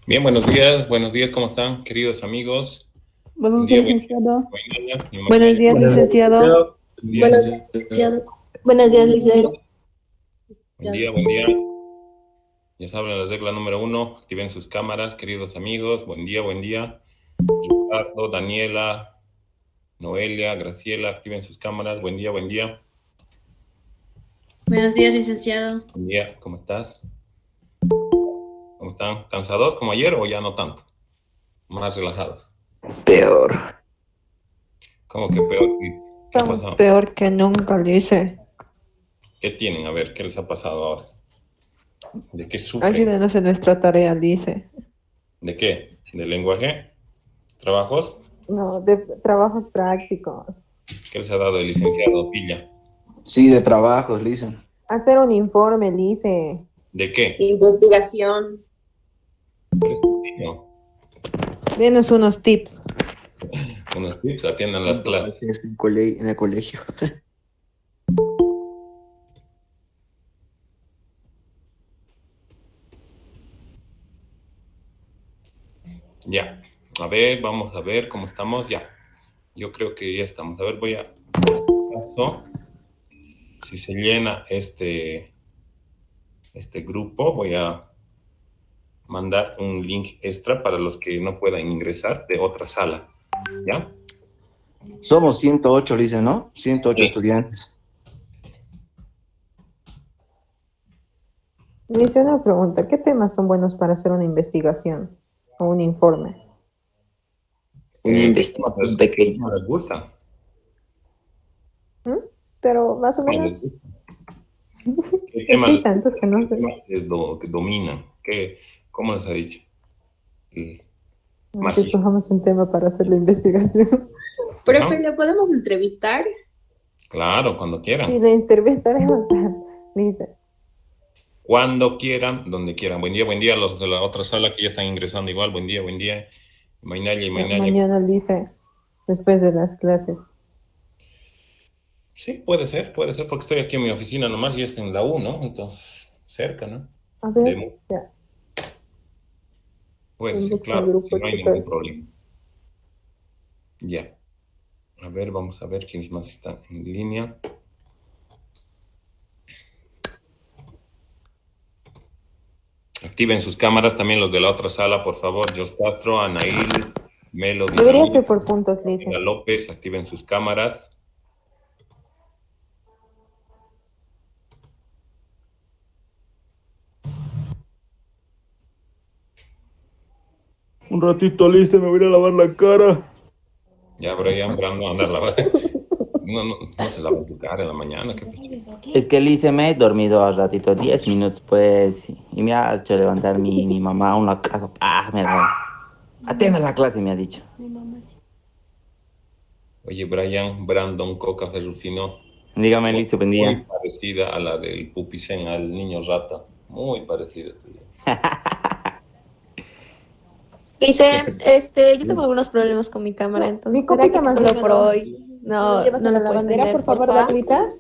Bien, buenos días, ¿cómo están, queridos amigos? Buenos días, licenciado. Buenos días, licenciado. Buenos días, licenciado. Buenos días, licenciado. Buen día. Ya saben la regla número 1, activen sus cámaras, queridos amigos. Buen día. Ricardo, Daniela, Noelia, Graciela, activen sus cámaras. Buen día. Buenos días, licenciado. Buen día, ¿cómo estás? ¿Cómo están? ¿Cansados como ayer o ya no tanto? Más relajados. Peor. ¿Cómo que peor? ¿Qué ha pasado? Peor que nunca, dice. ¿Qué tienen? A ver, ¿qué les ha pasado ahora? ¿De qué sufren? Ayúdenos en nuestra tarea, dice. ¿De qué? ¿De lenguaje? ¿Trabajos? No, de trabajos prácticos. ¿Qué les ha dado el licenciado Villa? Sí, de trabajos, Lisa. Hacer un informe, dice. ¿De qué? Investigación. Pero es sencillo. Denos unos tips. Unos tips, atiendan las clases. En el colegio. Ya. A ver, vamos a ver cómo estamos. Ya. Yo creo que ya estamos. A ver, voy a... Caso, si se llena este grupo, voy a mandar un link extra para los que no puedan ingresar de otra sala. ¿Ya? Somos 108, Lisa, ¿no? 108 Sí. estudiantes. Le hice una pregunta. ¿Qué temas son buenos para hacer una investigación o un informe? Una ¿Qué investigación pequeña. no les gusta? Pero más o ¿Qué les menos. gusta? ¿Qué tema les Explica, entonces que no sé. que dominan? ¿Cómo les ha dicho? Que Magíster. escojamos un tema para hacer la investigación. Profe, ¿le podemos entrevistar? Claro, cuando quieran. Y la entrevistaremos, dice. Cuando quieran, donde quieran. Buen día, los de la otra sala que ya están ingresando igual. Buen día. Mainaya. Mañana dice, después de las clases. Sí, puede ser, porque estoy aquí en mi oficina nomás y es en la U, ¿no? Entonces, cerca, ¿no? A ver, ya. Puede El ser, grupo, claro, si no hay chicos. ningún problema. Ya. A ver, vamos a ver quiénes más están en línea. Activen sus cámaras también los de la otra sala, por favor. Jos Castro, Anail, Melo, Debería Dinamita, ser por puntos, dice. López, activen sus cámaras. Un ratito, Alicia, me voy a ir a lavar la cara. Ya, Brian, Brando, anda a lavar. No se lava su cara en la mañana, ¿qué pasa? Es que Lice me he dormido al ratito, 10 minutos pues, y me ha hecho levantar mi mamá a una casa. Me ha dado. Atienda la clase, me ha dicho. Oye, Brian, Brandon, Coca, Ferrufino. Dígame, Lice, buen Muy día. parecida a la del Pupicén, al niño rata. Muy parecida. Dicen, yo tengo algunos problemas con mi cámara, entonces Mi ¿será copita que más solo por hoy no ¿Llevas a lo la puedes lavandera, vender, por favor, porfa? gratuita?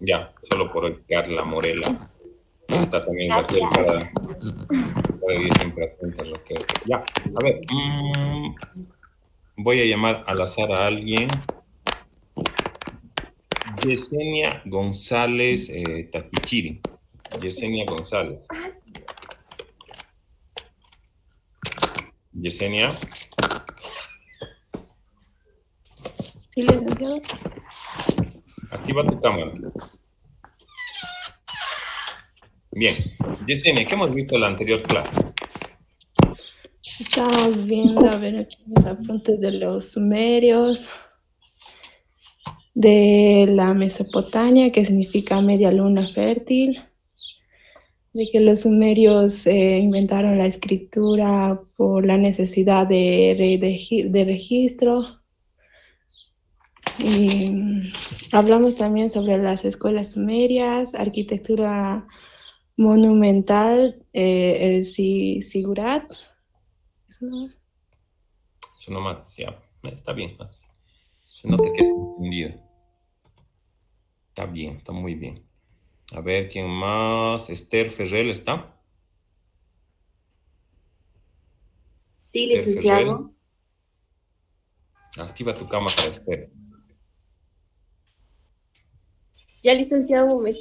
Ya, solo por Carla Morela. Ahí está también Raquel cada día siempre atenta, Raquel. Ya, a ver. Voy a llamar al azar a alguien. Yesenia González Tapichiri. Yesenia González. Yesenia. Sí, licenciado. Activa tu cámara. Bien. Yesenia, ¿qué hemos visto en la anterior clase? Estamos viendo, a ver, aquí los apuntes de los sumerios. de la Mesopotamia, que significa media luna fértil, de que los sumerios inventaron la escritura por la necesidad de registro. Y hablamos también sobre las escuelas sumerias, arquitectura monumental, el Sigurat. Eso nomás, ya. Está bien. Se nota que está entendido. Está bien, está muy bien. A ver, ¿quién más? Esther Ferrell, ¿está? Sí, Esther Ferrell. licenciado. Activa tu cámara, Esther. Ya, licenciado, un momento.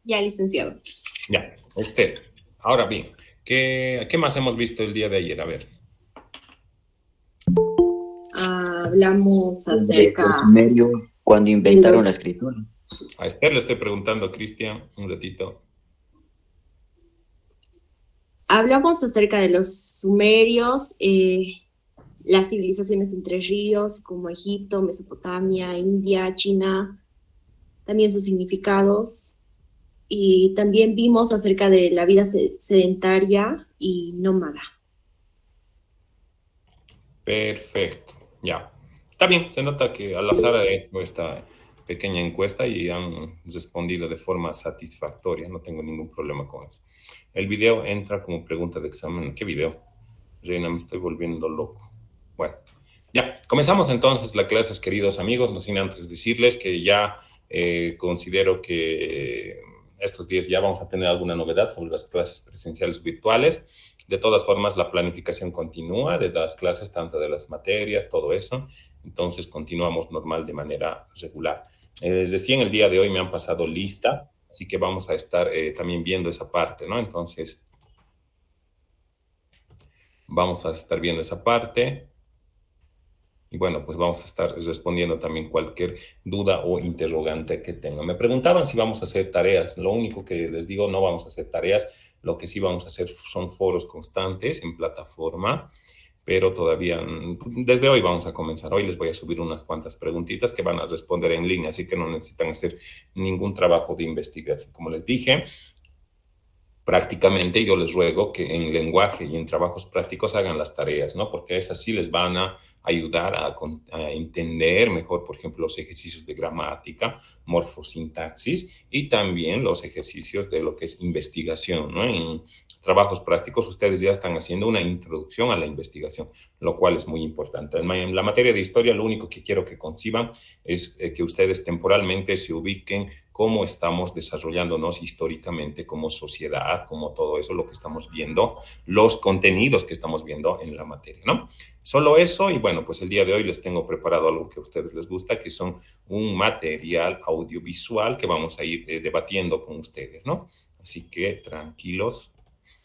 Ya, licenciado. Ya, Esther. Ahora bien, ¿qué más hemos visto el día de ayer? A ver. Hablamos acerca Los sumerios, cuando de inventaron la los... escritura. A Esther le estoy preguntando, Cristian, un ratito. Hablamos acerca de los sumerios, las civilizaciones entre ríos, como Egipto, Mesopotamia, India, China, también sus significados. Y también vimos acerca de la vida sedentaria y nómada. Perfecto, ya. Está bien, se nota que al azar he hecho esta pequeña encuesta y han respondido de forma satisfactoria. No tengo ningún problema con eso. El video entra como pregunta de examen. ¿Qué video? Reina, me estoy volviendo loco. Bueno, ya. Comenzamos entonces la clase, queridos amigos. No sin antes decirles que ya considero que estos días ya vamos a tener alguna novedad sobre las clases presenciales virtuales. De todas formas, la planificación continúa de las clases, tanto de las materias, todo eso. Entonces, continuamos normal de manera regular. Recién el día de hoy me han pasado lista, así que vamos a estar también viendo esa parte, ¿no? Entonces, vamos a estar viendo esa parte. Y bueno, pues vamos a estar respondiendo también cualquier duda o interrogante que tengan. Me preguntaban si vamos a hacer tareas. Lo único que les digo, no vamos a hacer tareas. Lo que sí vamos a hacer son foros constantes en plataforma, pero todavía, desde hoy vamos a comenzar. Hoy les voy a subir unas cuantas preguntitas que van a responder en línea, así que no necesitan hacer ningún trabajo de investigación. Como les dije, prácticamente yo les ruego que en lenguaje y en trabajos prácticos hagan las tareas, ¿no? Porque esas sí les van a ayudar a entender mejor, por ejemplo, los ejercicios de gramática, morfosintaxis y también los ejercicios de lo que es investigación, ¿no? En trabajos prácticos ustedes ya están haciendo una introducción a la investigación, lo cual es muy importante. En la materia de historia, lo único que quiero que conciban es que ustedes temporalmente se ubiquen cómo estamos desarrollándonos históricamente como sociedad, como todo eso, lo que estamos viendo, los contenidos que estamos viendo en la materia, ¿no? Solo eso, y bueno, pues el día de hoy les tengo preparado algo que a ustedes les gusta, que son un material audiovisual que vamos a ir debatiendo con ustedes, ¿no? Así que tranquilos,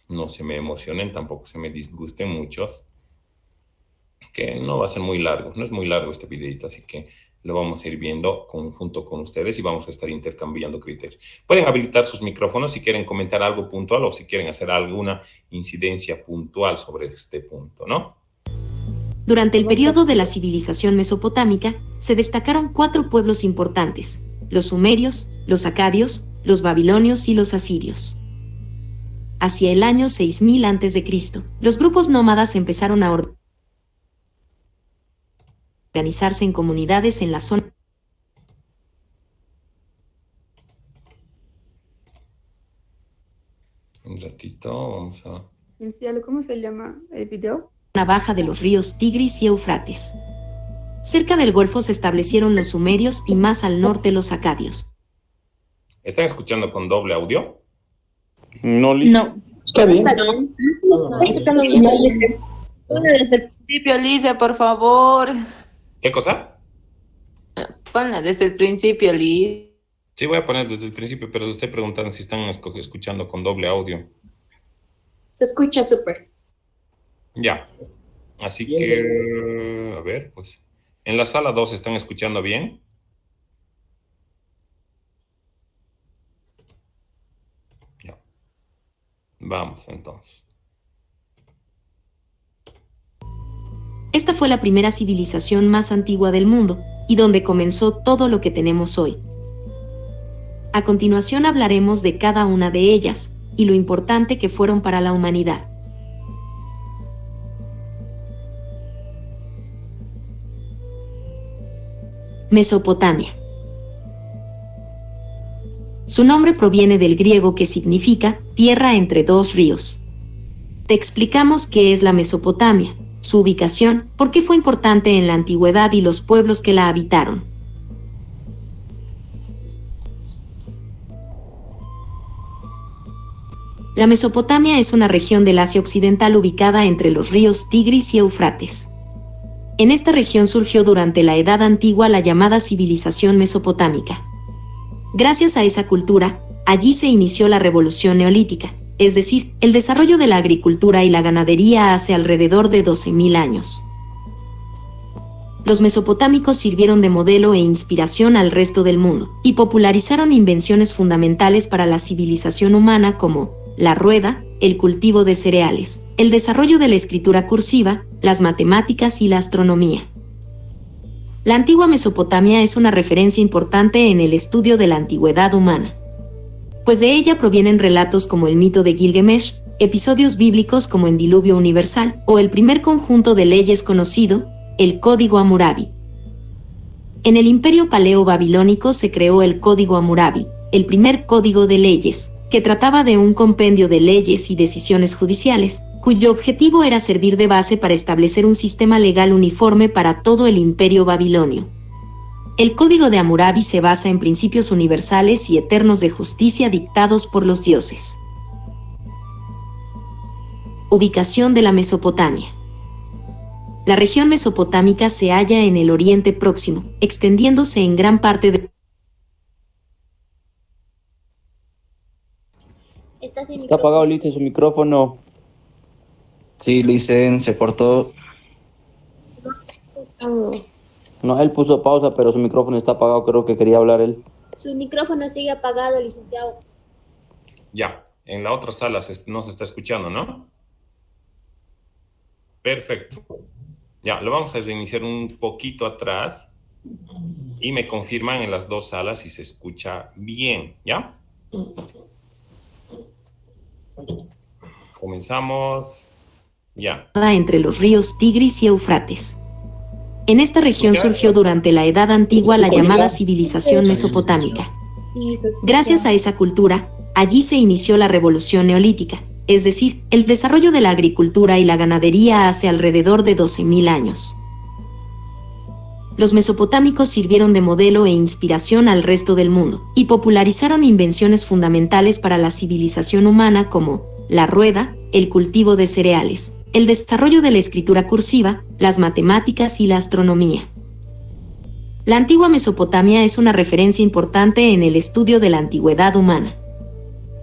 no se me emocionen, tampoco se me disgusten muchos, que no va a ser muy largo, no es muy largo este videito, así que lo vamos a ir viendo junto con ustedes y vamos a estar intercambiando criterios. Pueden habilitar sus micrófonos si quieren comentar algo puntual o si quieren hacer alguna incidencia puntual sobre este punto, ¿no? Durante el periodo de la civilización mesopotámica, se destacaron 4 pueblos importantes: los sumerios, los acadios, los babilonios y los asirios. Hacia el año 6000 a.C., los grupos nómadas empezaron a organizarse en comunidades en la zona. Un ratito, vamos a... ¿Cómo se llama el video? Baja de los ríos Tigris y Eufrates. Cerca del Golfo se establecieron los sumerios y más al norte los acadios. ¿Están escuchando con doble audio? No, No. Está bien. Ponla desde el principio, Lisa, por favor. ¿Qué cosa? Ponla desde el principio, Lisa. Sí, voy a poner desde el principio, pero les estoy preguntando si están escuchando con doble audio. Se escucha súper. Ya. Así que, a ver, pues. En la sala 2 están escuchando bien. Ya. Vamos entonces. Esta fue la primera civilización más antigua del mundo, y donde comenzó todo lo que tenemos hoy. A continuación hablaremos de cada una de ellas, y lo importante que fueron para la humanidad. Mesopotamia. Su nombre proviene del griego que significa tierra entre dos ríos. Te explicamos qué es la Mesopotamia, su ubicación, por qué fue importante en la antigüedad y los pueblos que la habitaron. La Mesopotamia es una región del Asia Occidental ubicada entre los ríos Tigris y Éufrates. En esta región surgió durante la Edad Antigua la llamada civilización mesopotámica. Gracias a esa cultura, allí se inició la revolución neolítica, es decir, el desarrollo de la agricultura y la ganadería hace alrededor de 12.000 años. Los mesopotámicos sirvieron de modelo e inspiración al resto del mundo, y popularizaron invenciones fundamentales para la civilización humana como la rueda, el cultivo de cereales, el desarrollo de la escritura cursiva, las matemáticas y la astronomía. La antigua Mesopotamia es una referencia importante en el estudio de la antigüedad humana, pues de ella provienen relatos como el mito de Gilgamesh, episodios bíblicos como el Diluvio Universal o el primer conjunto de leyes conocido, el Código Hammurabi. En el Imperio Paleo-Babilónico se creó el Código Hammurabi, el primer código de leyes, que trataba de un compendio de leyes y decisiones judiciales, cuyo objetivo era servir de base para establecer un sistema legal uniforme para todo el Imperio Babilonio. El Código de Hammurabi se basa en principios universales y eternos de justicia dictados por los dioses. Ubicación de la Mesopotamia. La región mesopotámica se halla en el Oriente Próximo, extendiéndose en gran parte de... Está apagado, Listen, su micrófono. Sí, Listen, se cortó. No, él puso pausa, pero su micrófono está apagado, creo que quería hablar él. Su micrófono sigue apagado, licenciado. Ya, en la otra sala no se está escuchando, ¿no? Perfecto. Ya, lo vamos a reiniciar un poquito atrás y me confirman en las dos salas si se escucha bien, ¿ya? Comenzamos. Ya. Entre los ríos Tigris y Éufrates. En esta región surgió durante la Edad Antigua la llamada civilización mesopotámica. Gracias a esa cultura, allí se inició la revolución neolítica, es decir, el desarrollo de la agricultura y la ganadería hace alrededor de 12.000 años. Los mesopotámicos sirvieron de modelo e inspiración al resto del mundo, y popularizaron invenciones fundamentales para la civilización humana como la rueda, el cultivo de cereales, el desarrollo de la escritura cursiva, las matemáticas y la astronomía. La antigua Mesopotamia es una referencia importante en el estudio de la antigüedad humana,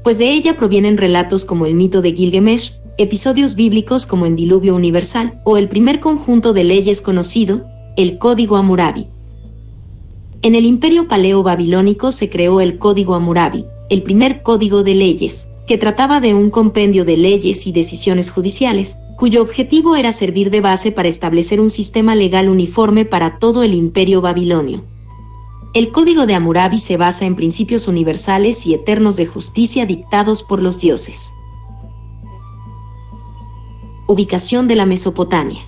pues de ella provienen relatos como el mito de Gilgamesh, episodios bíblicos como el Diluvio Universal o el primer conjunto de leyes conocido, el Código Hammurabi. En el Imperio Paleo-Babilónico se creó el Código Hammurabi, el primer código de leyes, que trataba de un compendio de leyes y decisiones judiciales, cuyo objetivo era servir de base para establecer un sistema legal uniforme para todo el Imperio Babilonio. El Código de Hammurabi se basa en principios universales y eternos de justicia dictados por los dioses. Ubicación de la Mesopotamia.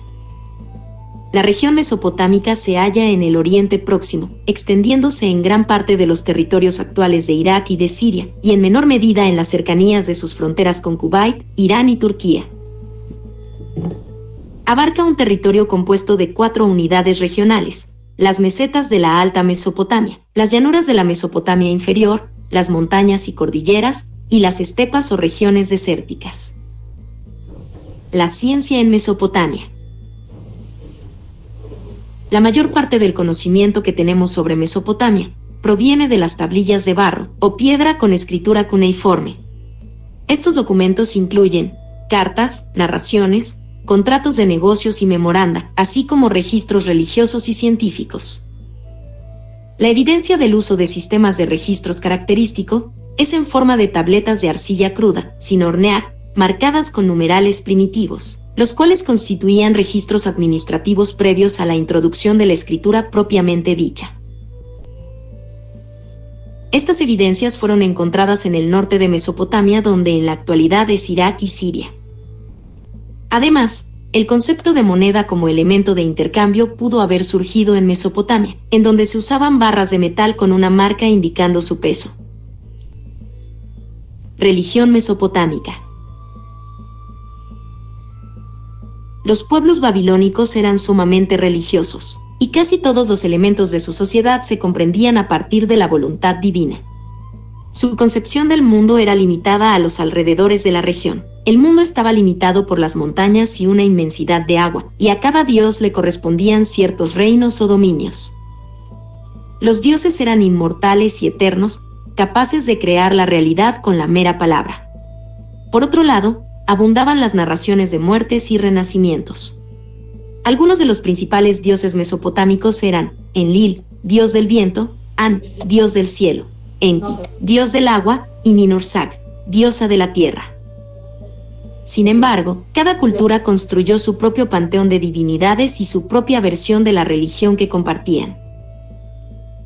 La región mesopotámica se halla en el Oriente Próximo, extendiéndose en gran parte de los territorios actuales de Irak y de Siria, y en menor medida en las cercanías de sus fronteras con Kuwait, Irán y Turquía. Abarca un territorio compuesto de 4 unidades regionales: las mesetas de la Alta Mesopotamia, las llanuras de la Mesopotamia inferior, las montañas y cordilleras, y las estepas o regiones desérticas. La ciencia en Mesopotamia. La mayor parte del conocimiento que tenemos sobre Mesopotamia proviene de las tablillas de barro o piedra con escritura cuneiforme. Estos documentos incluyen cartas, narraciones, contratos de negocios y memoranda, así como registros religiosos y científicos. La evidencia del uso de sistemas de registros característico es en forma de tabletas de arcilla cruda, sin hornear, marcadas con numerales primitivos. los cuales constituían registros administrativos previos a la introducción de la escritura propiamente dicha. Estas evidencias fueron encontradas en el norte de Mesopotamia, donde en la actualidad es Irak y Siria. Además, el concepto de moneda como elemento de intercambio pudo haber surgido en Mesopotamia, en donde se usaban barras de metal con una marca indicando su peso. Religión mesopotámica. Los pueblos babilónicos eran sumamente religiosos, y casi todos los elementos de su sociedad se comprendían a partir de la voluntad divina. Su concepción del mundo era limitada a los alrededores de la región. El mundo estaba limitado por las montañas y una inmensidad de agua, y a cada dios le correspondían ciertos reinos o dominios. Los dioses eran inmortales y eternos, capaces de crear la realidad con la mera palabra. Por otro lado, abundaban las narraciones de muertes y renacimientos. Algunos de los principales dioses mesopotámicos eran Enlil, dios del viento, An, dios del cielo, Enki, dios del agua, y Ninursak, diosa de la tierra. Sin embargo, cada cultura construyó su propio panteón de divinidades y su propia versión de la religión que compartían.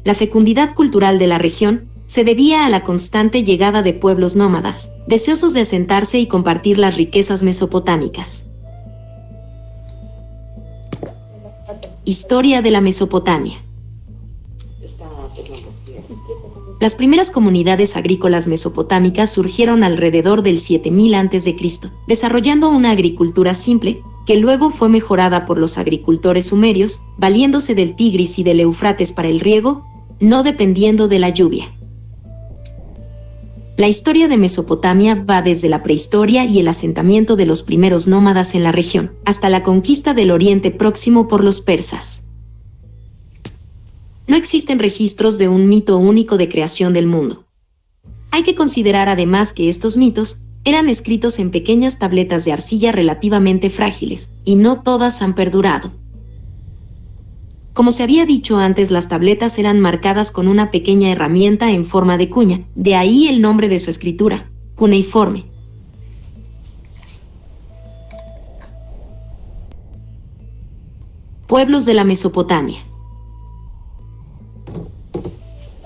La fecundidad cultural de la región se debía a la constante llegada de pueblos nómadas, deseosos de asentarse y compartir las riquezas mesopotámicas. Historia de la Mesopotamia. Las primeras comunidades agrícolas mesopotámicas surgieron alrededor del 7000 a.C., desarrollando una agricultura simple, que luego fue mejorada por los agricultores sumerios, valiéndose del Tigris y del Éufrates para el riego, no dependiendo de la lluvia. La historia de Mesopotamia va desde la prehistoria y el asentamiento de los primeros nómadas en la región, hasta la conquista del Oriente Próximo por los persas. No existen registros de un mito único de creación del mundo. Hay que considerar además que estos mitos eran escritos en pequeñas tabletas de arcilla relativamente frágiles, y no todas han perdurado. Como se había dicho antes, las tabletas eran marcadas con una pequeña herramienta en forma de cuña, de ahí el nombre de su escritura, cuneiforme. Pueblos de la Mesopotamia.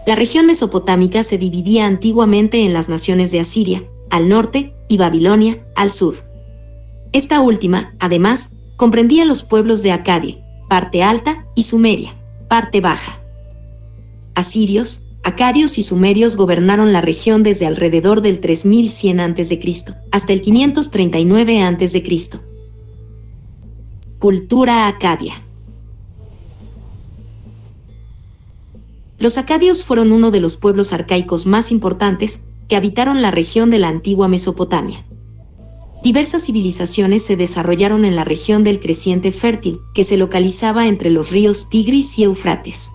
La región mesopotámica se dividía antiguamente en las naciones de Asiria, al norte, y Babilonia, al sur. Esta última, además, comprendía los pueblos de Acadia, parte alta, y Sumeria, parte baja. Asirios, acadios y sumerios gobernaron la región desde alrededor del 3100 a.C. hasta el 539 a.C. Cultura acadia. Los acadios fueron uno de los pueblos arcaicos más importantes que habitaron la región de la antigua Mesopotamia. Diversas civilizaciones se desarrollaron en la región del creciente fértil, que se localizaba entre los ríos Tigris y Éufrates.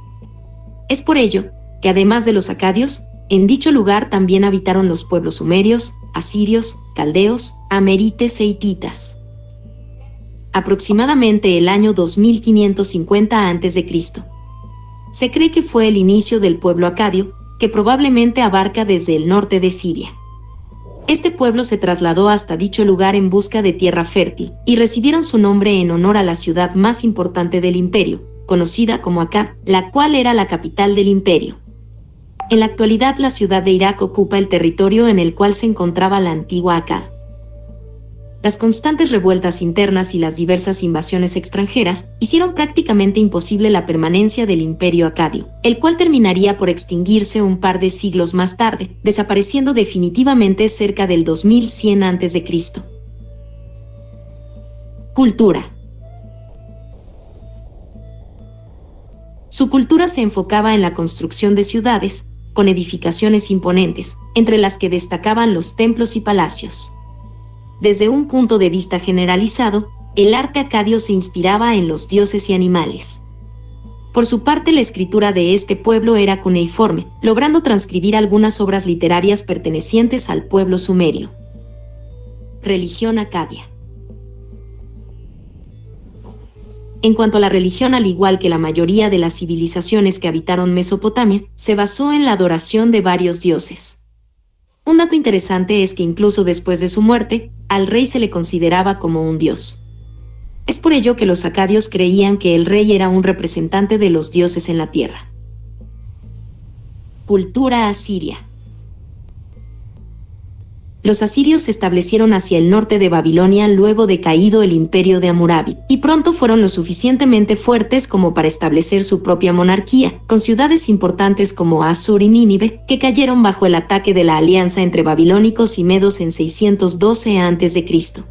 Es por ello que, además de los acadios, en dicho lugar también habitaron los pueblos sumerios, asirios, caldeos, amerites e hititas. Aproximadamente el año 2550 a.C. se cree que fue el inicio del pueblo acadio, que probablemente abarca desde el norte de Siria. Este pueblo se trasladó hasta dicho lugar en busca de tierra fértil, y recibieron su nombre en honor a la ciudad más importante del imperio, conocida como Akkad, la cual era la capital del imperio. En la actualidad, la ciudad de Irak ocupa el territorio en el cual se encontraba la antigua Akkad. Las constantes revueltas internas y las diversas invasiones extranjeras hicieron prácticamente imposible la permanencia del imperio acadio, el cual terminaría por extinguirse un par de siglos más tarde, desapareciendo definitivamente cerca del 2100 a.C. Cultura. Su cultura se enfocaba en la construcción de ciudades, con edificaciones imponentes, entre las que destacaban los templos y palacios. Desde un punto de vista generalizado, el arte acadio se inspiraba en los dioses y animales. Por su parte, la escritura de este pueblo era cuneiforme, logrando transcribir algunas obras literarias pertenecientes al pueblo sumerio. Religión acadia. En cuanto a la religión, al igual que la mayoría de las civilizaciones que habitaron Mesopotamia, se basó en la adoración de varios dioses. Un dato interesante es que incluso después de su muerte, al rey se le consideraba como un dios. Es por ello que los acadios creían que el rey era un representante de los dioses en la tierra. Cultura asiria. Los asirios se establecieron hacia el norte de Babilonia luego de caído el imperio de Hammurabi, y pronto fueron lo suficientemente fuertes como para establecer su propia monarquía, con ciudades importantes como Assur y Nínive, que cayeron bajo el ataque de la alianza entre babilónicos y medos en 612 a.C.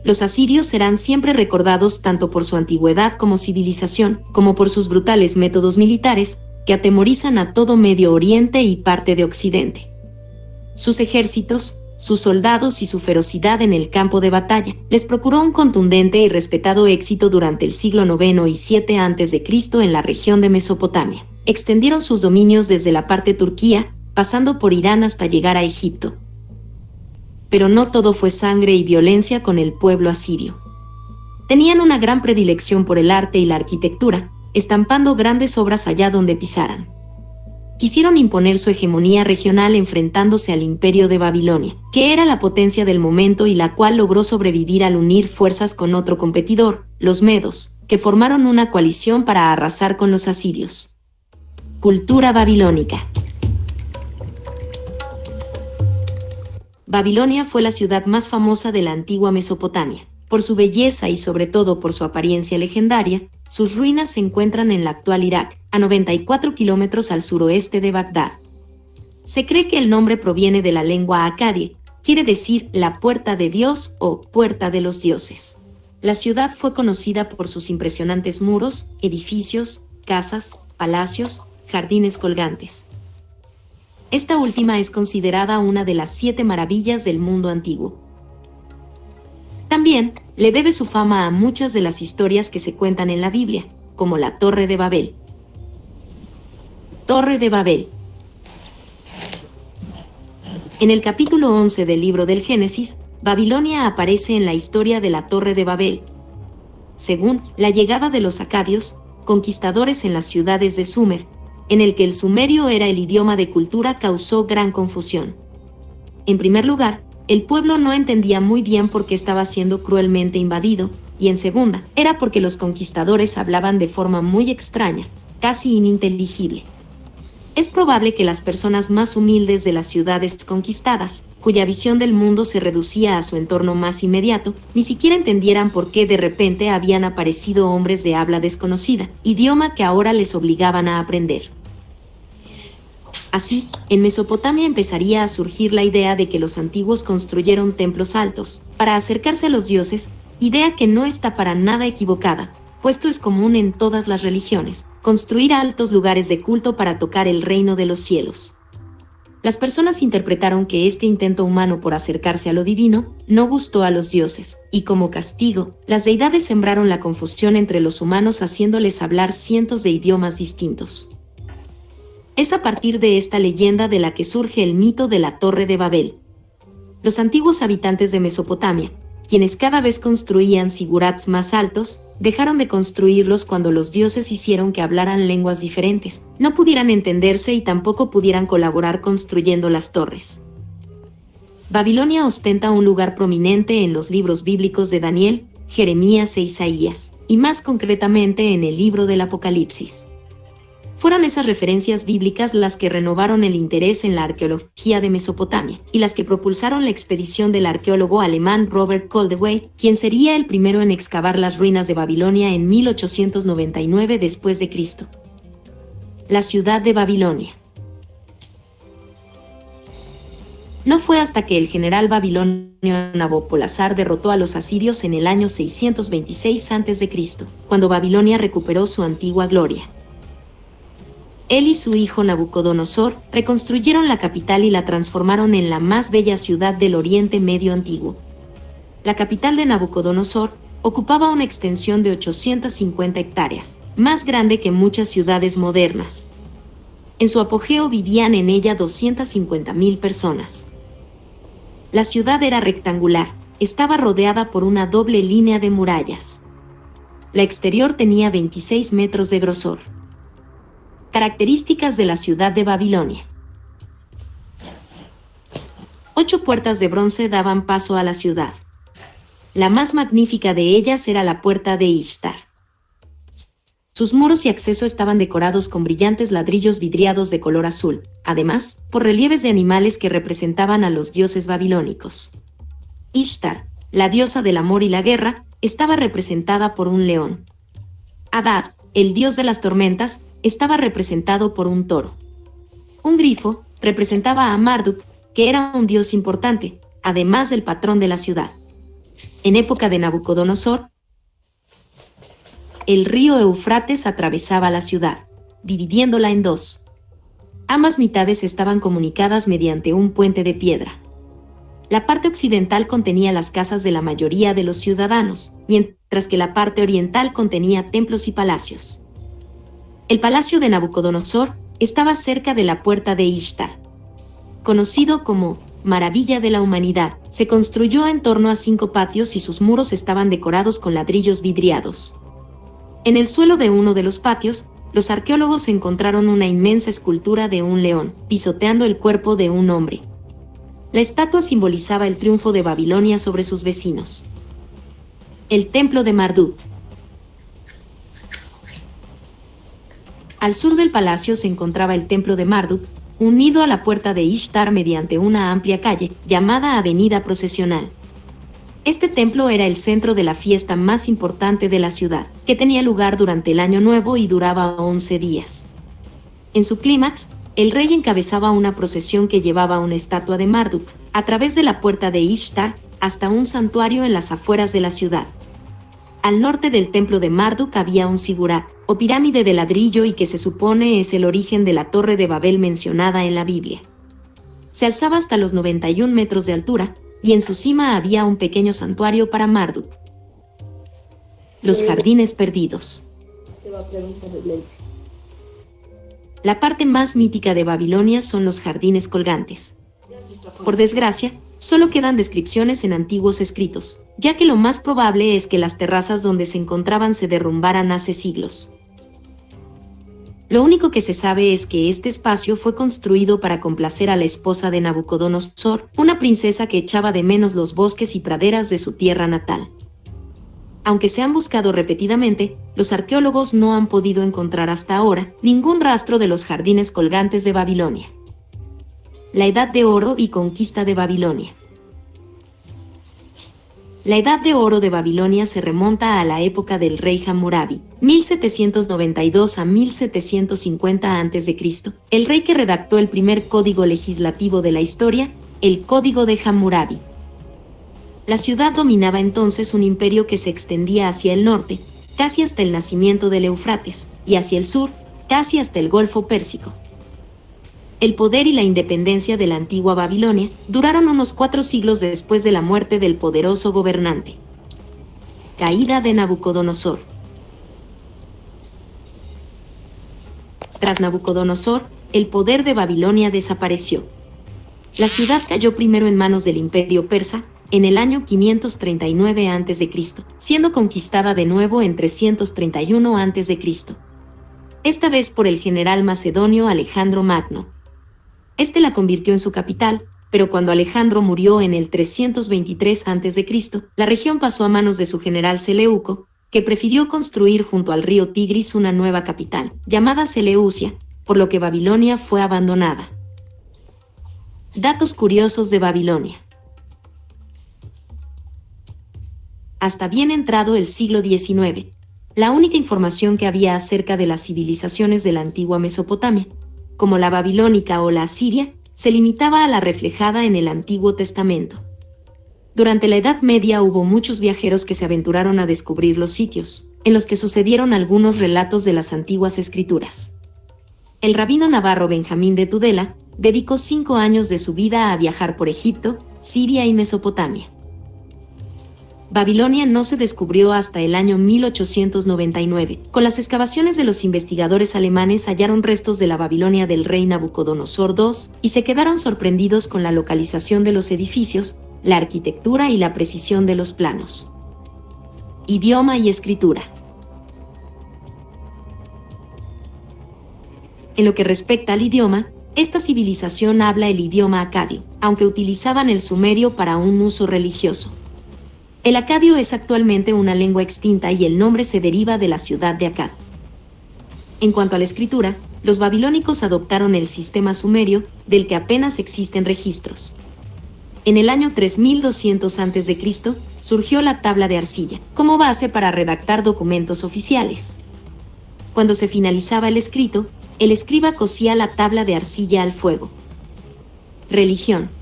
Los asirios serán siempre recordados tanto por su antigüedad como civilización, como por sus brutales métodos militares, que atemorizan a todo Medio Oriente y parte de Occidente. Sus ejércitos, sus soldados y su ferocidad en el campo de batalla les procuró un contundente y respetado éxito durante el siglo IX y 7 a.C. en la región de Mesopotamia. Extendieron sus dominios desde la parte Turquía, pasando por Irán hasta llegar a Egipto. Pero no todo fue sangre y violencia con el pueblo asirio. Tenían una gran predilección por el arte y la arquitectura, estampando grandes obras allá donde pisaran. Quisieron imponer su hegemonía regional enfrentándose al imperio de Babilonia, que era la potencia del momento y la cual logró sobrevivir al unir fuerzas con otro competidor, los medos, que formaron una coalición para arrasar con los asirios. Cultura babilónica. Babilonia fue la ciudad más famosa de la antigua Mesopotamia. Por su belleza y sobre todo por su apariencia legendaria, sus ruinas se encuentran en la actual Irak, a 94 kilómetros al suroeste de Bagdad. Se cree que el nombre proviene de la lengua acadie, quiere decir la puerta de Dios o puerta de los dioses. La ciudad fue conocida por sus impresionantes muros, edificios, casas, palacios, jardines colgantes. Esta última es considerada una de las 7 maravillas del mundo antiguo. También le debe su fama a muchas de las historias que se cuentan en la Biblia, como la Torre de Babel. Torre de Babel. En el capítulo 11 del libro del Génesis, Babilonia aparece en la historia de la Torre de Babel. Según la llegada de los acadios, conquistadores en las ciudades de Sumer, en el que el sumerio era el idioma de cultura, causó gran confusión. En primer lugar, el pueblo no entendía muy bien por qué estaba siendo cruelmente invadido, y en segunda, era porque los conquistadores hablaban de forma muy extraña, casi ininteligible. Es probable que las personas más humildes de las ciudades conquistadas, cuya visión del mundo se reducía a su entorno más inmediato, ni siquiera entendieran por qué de repente habían aparecido hombres de habla desconocida, idioma que ahora les obligaban a aprender. Así, en Mesopotamia empezaría a surgir la idea de que los antiguos construyeron templos altos para acercarse a los dioses, idea que no está para nada equivocada, puesto es común en todas las religiones, construir altos lugares de culto para tocar el reino de los cielos. Las personas interpretaron que este intento humano por acercarse a lo divino no gustó a los dioses, y como castigo, las deidades sembraron la confusión entre los humanos haciéndoles hablar cientos de idiomas distintos. Es a partir de esta leyenda de la que surge el mito de la Torre de Babel. Los antiguos habitantes de Mesopotamia, quienes cada vez construían zigurats más altos, dejaron de construirlos cuando los dioses hicieron que hablaran lenguas diferentes, no pudieran entenderse y tampoco pudieran colaborar construyendo las torres. Babilonia ostenta un lugar prominente en los libros bíblicos de Daniel, Jeremías e Isaías, y más concretamente en el libro del Apocalipsis. Fueron esas referencias bíblicas las que renovaron el interés en la arqueología de Mesopotamia y las que propulsaron la expedición del arqueólogo alemán Robert Koldewey, quien sería el primero en excavar las ruinas de Babilonia en 1899 después de Cristo. La ciudad de Babilonia. No fue hasta que el general babilonio Nabopolassar derrotó a los asirios en el año 626 a.C., cuando Babilonia recuperó su antigua gloria. Él y su hijo Nabucodonosor reconstruyeron la capital y la transformaron en la más bella ciudad del Oriente Medio antiguo. La capital de Nabucodonosor ocupaba una extensión de 850 hectáreas, más grande que muchas ciudades modernas. En su apogeo vivían en ella 250.000 personas. La ciudad era rectangular, estaba rodeada por una doble línea de murallas. La exterior tenía 26 metros de grosor. Características de la ciudad de Babilonia. 8 puertas de bronce daban paso a la ciudad. La más magnífica de ellas era la puerta de Ishtar. Sus muros y acceso estaban decorados con brillantes ladrillos vidriados de color azul, además, por relieves de animales que representaban a los dioses babilónicos. Ishtar, la diosa del amor y la guerra, estaba representada por un león. Adad, el dios de las tormentas, estaba representado por un toro. Un grifo representaba a Marduk, que era un dios importante, además del patrón de la ciudad. En época de Nabucodonosor, el río Eufrates atravesaba la ciudad, dividiéndola en dos. Ambas mitades estaban comunicadas mediante un puente de piedra. La parte occidental contenía las casas de la mayoría de los ciudadanos, mientras que la parte oriental contenía templos y palacios. El palacio de Nabucodonosor estaba cerca de la puerta de Ishtar. Conocido como Maravilla de la Humanidad, se construyó en torno a 5 patios y sus muros estaban decorados con ladrillos vidriados. En el suelo de uno de los patios, los arqueólogos encontraron una inmensa escultura de un león, pisoteando el cuerpo de un hombre. La estatua simbolizaba el triunfo de Babilonia sobre sus vecinos. El templo de Marduk. Al sur del palacio se encontraba el templo de Marduk, unido a la puerta de Ishtar mediante una amplia calle, llamada Avenida Procesional. Este templo era el centro de la fiesta más importante de la ciudad, que tenía lugar durante el Año Nuevo y duraba 11 días. En su clímax, el rey encabezaba una procesión que llevaba una estatua de Marduk, a través de la puerta de Ishtar, hasta un santuario en las afueras de la ciudad. Al norte del templo de Marduk había un sigurat, o pirámide de ladrillo y que se supone es el origen de la Torre de Babel mencionada en la Biblia. Se alzaba hasta los 91 metros de altura, y en su cima había un pequeño santuario para Marduk. Los jardines perdidos. La parte más mítica de Babilonia son los jardines colgantes. Por desgracia, solo quedan descripciones en antiguos escritos, ya que lo más probable es que las terrazas donde se encontraban se derrumbaran hace siglos. Lo único que se sabe es que este espacio fue construido para complacer a la esposa de Nabucodonosor, una princesa que echaba de menos los bosques y praderas de su tierra natal. Aunque se han buscado repetidamente, los arqueólogos no han podido encontrar hasta ahora ningún rastro de los jardines colgantes de Babilonia. La Edad de Oro y conquista de Babilonia. La Edad de Oro de Babilonia se remonta a la época del rey Hammurabi, 1792 a 1750 a.C., el rey que redactó el primer código legislativo de la historia, el Código de Hammurabi. La ciudad dominaba entonces un imperio que se extendía hacia el norte, casi hasta el nacimiento del Eufrates, y hacia el sur, casi hasta el Golfo Pérsico. El poder y la independencia de la antigua Babilonia duraron unos 4 siglos después de la muerte del poderoso gobernante. Caída de Nabucodonosor. Tras Nabucodonosor, el poder de Babilonia desapareció. La ciudad cayó primero en manos del Imperio Persa, en el año 539 a.C., siendo conquistada de nuevo en 331 a.C., esta vez por el general macedonio Alejandro Magno. Este la convirtió en su capital, pero cuando Alejandro murió en el 323 a.C., la región pasó a manos de su general Seleuco, que prefirió construir junto al río Tigris una nueva capital, llamada Seleucia, por lo que Babilonia fue abandonada. Datos curiosos de Babilonia. Hasta bien entrado el siglo XIX, la única información que había acerca de las civilizaciones de la antigua Mesopotamia, como la babilónica o la asiria, se limitaba a la reflejada en el Antiguo Testamento. Durante la Edad Media hubo muchos viajeros que se aventuraron a descubrir los sitios, en los que sucedieron algunos relatos de las antiguas escrituras. El rabino navarro Benjamín de Tudela dedicó 5 años de su vida a viajar por Egipto, Siria y Mesopotamia. Babilonia no se descubrió hasta el año 1899. Con las excavaciones de los investigadores alemanes hallaron restos de la Babilonia del rey Nabucodonosor II y se quedaron sorprendidos con la localización de los edificios, la arquitectura y la precisión de los planos. Idioma y escritura. En lo que respecta al idioma, esta civilización habla el idioma acadio, aunque utilizaban el sumerio para un uso religioso. El acadio es actualmente una lengua extinta y el nombre se deriva de la ciudad de Akkad. En cuanto a la escritura, los babilónicos adoptaron el sistema sumerio, del que apenas existen registros. En el año 3200 a.C. surgió la tabla de arcilla, como base para redactar documentos oficiales. Cuando se finalizaba el escrito, el escriba cosía la tabla de arcilla al fuego. Religión.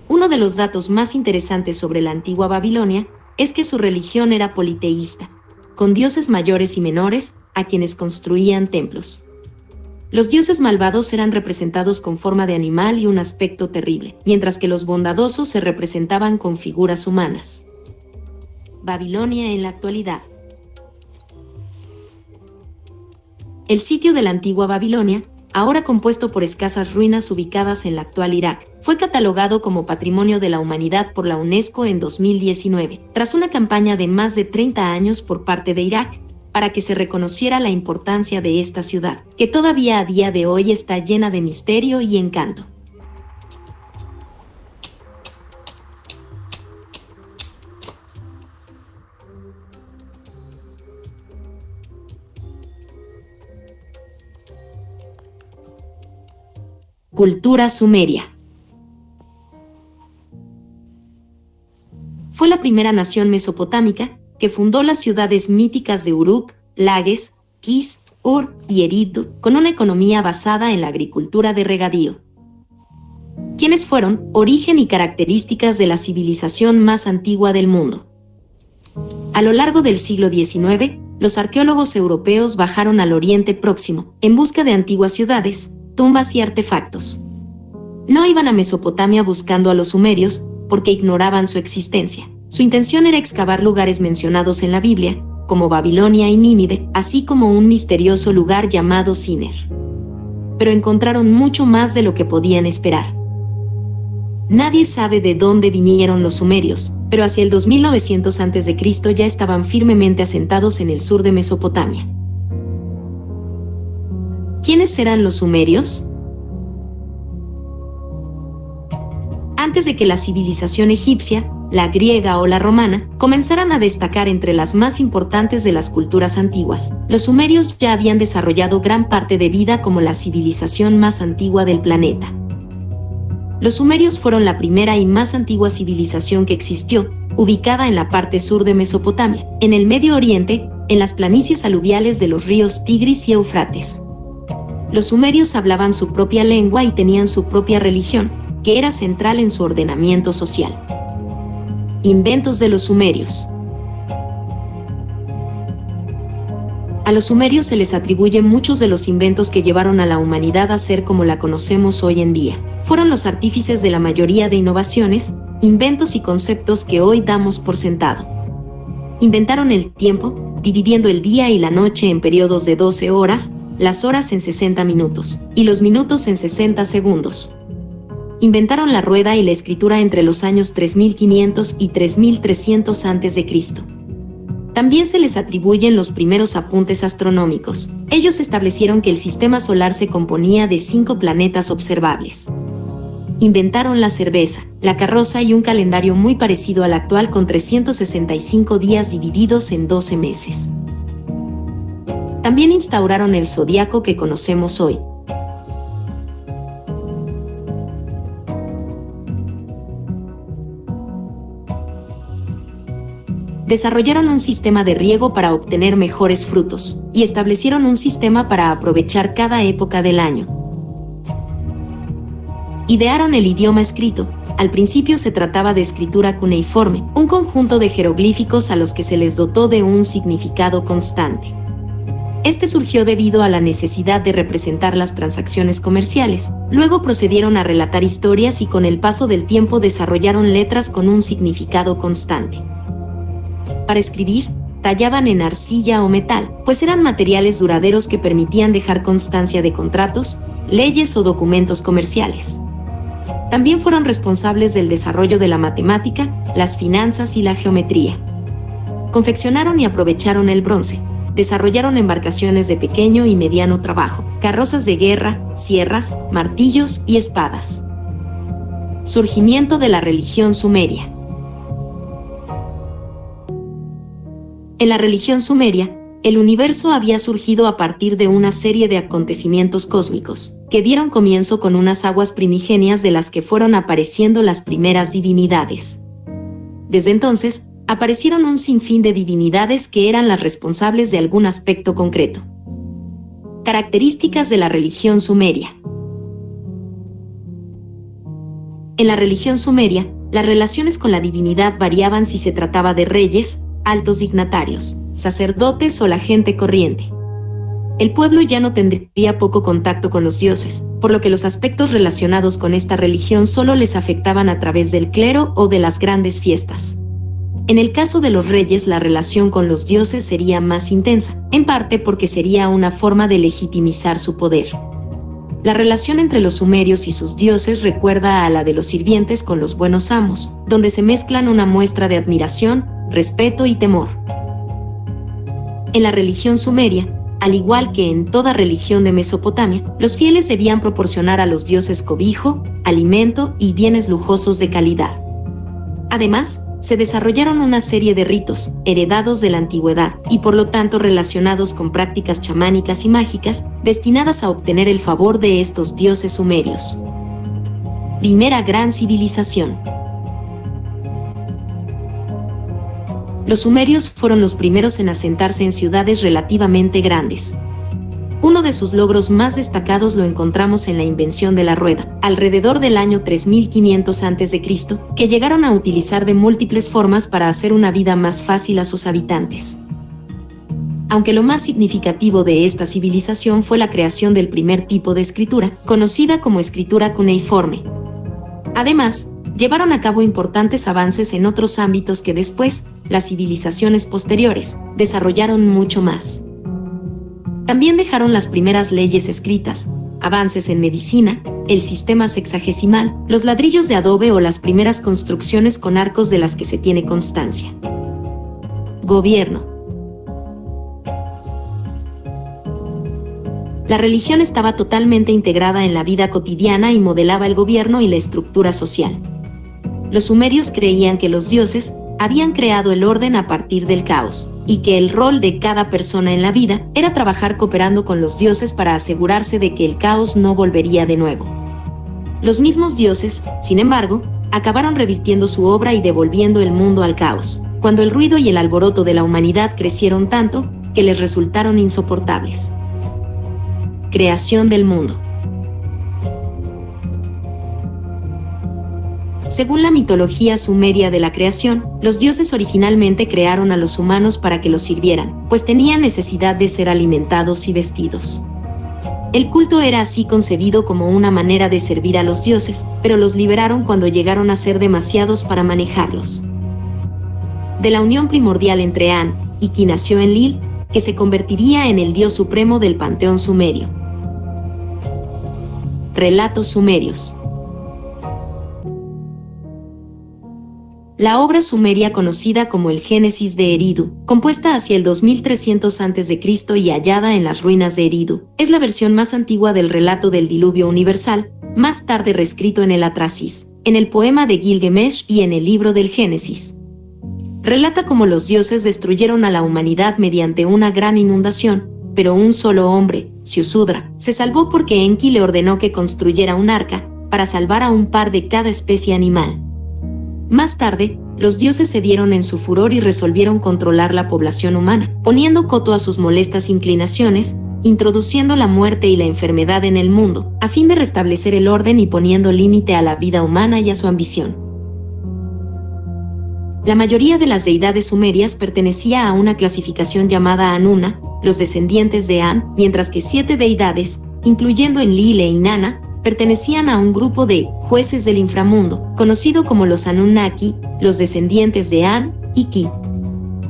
Uno de los datos más interesantes sobre la antigua Babilonia es que su religión era politeísta, con dioses mayores y menores a quienes construían templos. Los dioses malvados eran representados con forma de animal y un aspecto terrible, mientras que los bondadosos se representaban con figuras humanas. Babilonia en la actualidad. El sitio de la antigua Babilonia, ahora compuesto por escasas ruinas ubicadas en la actual Irak, fue catalogado como Patrimonio de la Humanidad por la UNESCO en 2019, tras una campaña de más de 30 años por parte de Irak, para que se reconociera la importancia de esta ciudad, que todavía a día de hoy está llena de misterio y encanto. Cultura sumeria. Fue la primera nación mesopotámica que fundó las ciudades míticas de Uruk, Lages, Kis, Ur y Eridu, con una economía basada en la agricultura de regadío. ¿Quiénes fueron? Origen y características de la civilización más antigua del mundo. A lo largo del siglo XIX, los arqueólogos europeos bajaron al Oriente Próximo en busca de antiguas ciudades, tumbas y artefactos. No iban a Mesopotamia buscando a los sumerios porque ignoraban su existencia. Su intención era excavar lugares mencionados en la Biblia, como Babilonia y Nínive, así como un misterioso lugar llamado Siner. Pero encontraron mucho más de lo que podían esperar. Nadie sabe de dónde vinieron los sumerios, pero hacia el 2900 a.C. ya estaban firmemente asentados en el sur de Mesopotamia. ¿Quiénes eran los sumerios? Antes de que la civilización egipcia, la griega o la romana comenzaran a destacar entre las más importantes de las culturas antiguas, los sumerios ya habían desarrollado gran parte de vida como la civilización más antigua del planeta. Los sumerios fueron la primera y más antigua civilización que existió, ubicada en la parte sur de Mesopotamia, en el Medio Oriente, en las planicies aluviales de los ríos Tigris y Éufrates. Los sumerios hablaban su propia lengua y tenían su propia religión, que era central en su ordenamiento social. Inventos de los sumerios. A los sumerios se les atribuyen muchos de los inventos que llevaron a la humanidad a ser como la conocemos hoy en día. Fueron los artífices de la mayoría de innovaciones, inventos y conceptos que hoy damos por sentado. Inventaron el tiempo, dividiendo el día y la noche en periodos de 12 horas, las horas en 60 minutos, y los minutos en 60 segundos. Inventaron la rueda y la escritura entre los años 3500 y 3300 a.C. También se les atribuyen los primeros apuntes astronómicos. Ellos establecieron que el sistema solar se componía de 5 planetas observables. Inventaron la cerveza, la carroza y un calendario muy parecido al actual con 365 días divididos en 12 meses. También instauraron el zodiaco que conocemos hoy. Desarrollaron un sistema de riego para obtener mejores frutos, y establecieron un sistema para aprovechar cada época del año. Idearon el idioma escrito. Al principio se trataba de escritura cuneiforme, un conjunto de jeroglíficos a los que se les dotó de un significado constante. Este surgió debido a la necesidad de representar las transacciones comerciales. Luego procedieron a relatar historias y con el paso del tiempo desarrollaron letras con un significado constante. Para escribir, tallaban en arcilla o metal, pues eran materiales duraderos que permitían dejar constancia de contratos, leyes o documentos comerciales. También fueron responsables del desarrollo de la matemática, las finanzas y la geometría. Confeccionaron y aprovecharon el bronce. Desarrollaron embarcaciones de pequeño y mediano trabajo, carrozas de guerra, sierras, martillos y espadas. Surgimiento de la religión sumeria. En la religión sumeria, el universo había surgido a partir de una serie de acontecimientos cósmicos, que dieron comienzo con unas aguas primigenias de las que fueron apareciendo las primeras divinidades. Desde entonces, aparecieron un sinfín de divinidades que eran las responsables de algún aspecto concreto. Características de la religión sumeria. En la religión sumeria, las relaciones con la divinidad variaban si se trataba de reyes, altos dignatarios, sacerdotes o la gente corriente. El pueblo ya no tendría poco contacto con los dioses, por lo que los aspectos relacionados con esta religión solo les afectaban a través del clero o de las grandes fiestas. En el caso de los reyes, la relación con los dioses sería más intensa, en parte porque sería una forma de legitimizar su poder. La relación entre los sumerios y sus dioses recuerda a la de los sirvientes con los buenos amos, donde se mezclan una muestra de admiración, respeto y temor. En la religión sumeria, al igual que en toda religión de Mesopotamia, los fieles debían proporcionar a los dioses cobijo, alimento y bienes lujosos de calidad. Además, se desarrollaron una serie de ritos, heredados de la antigüedad, y por lo tanto relacionados con prácticas chamánicas y mágicas, destinadas a obtener el favor de estos dioses sumerios. Primera gran civilización. Los sumerios fueron los primeros en asentarse en ciudades relativamente grandes. Uno de sus logros más destacados lo encontramos en la invención de la rueda, alrededor del año 3500 a.C., que llegaron a utilizar de múltiples formas para hacer una vida más fácil a sus habitantes. Aunque lo más significativo de esta civilización fue la creación del primer tipo de escritura, conocida como escritura cuneiforme. Además, llevaron a cabo importantes avances en otros ámbitos que después, las civilizaciones posteriores, desarrollaron mucho más. También dejaron las primeras leyes escritas, avances en medicina, el sistema sexagesimal, los ladrillos de adobe o las primeras construcciones con arcos de las que se tiene constancia. Gobierno. La religión estaba totalmente integrada en la vida cotidiana y modelaba el gobierno y la estructura social. Los sumerios creían que los dioses habían creado el orden a partir del caos, y que el rol de cada persona en la vida era trabajar cooperando con los dioses para asegurarse de que el caos no volvería de nuevo. Los mismos dioses, sin embargo, acabaron revirtiendo su obra y devolviendo el mundo al caos, cuando el ruido y el alboroto de la humanidad crecieron tanto que les resultaron insoportables. Creación del mundo. Según la mitología sumeria de la creación, los dioses originalmente crearon a los humanos para que los sirvieran, pues tenían necesidad de ser alimentados y vestidos. El culto era así concebido como una manera de servir a los dioses, pero los liberaron cuando llegaron a ser demasiados para manejarlos. De la unión primordial entre An y Ki nació Enlil, que se convertiría en el dios supremo del panteón sumerio. Relatos sumerios. La obra sumeria conocida como el Génesis de Eridu, compuesta hacia el 2300 a.C. y hallada en las ruinas de Eridu, es la versión más antigua del relato del diluvio universal, más tarde reescrito en el Atrasis, en el poema de Gilgamesh y en el libro del Génesis. Relata cómo los dioses destruyeron a la humanidad mediante una gran inundación, pero un solo hombre, Ziusudra, se salvó porque Enki le ordenó que construyera un arca para salvar a un par de cada especie animal. Más tarde, los dioses cedieron en su furor y resolvieron controlar la población humana, poniendo coto a sus molestas inclinaciones, introduciendo la muerte y la enfermedad en el mundo, a fin de restablecer el orden y poniendo límite a la vida humana y a su ambición. La mayoría de las deidades sumerias pertenecía a una clasificación llamada Anuna, los descendientes de An, mientras que 7 deidades, incluyendo Enlil e Inanna, pertenecían a un grupo de jueces del inframundo, conocido como los Anunnaki, los descendientes de An y Ki.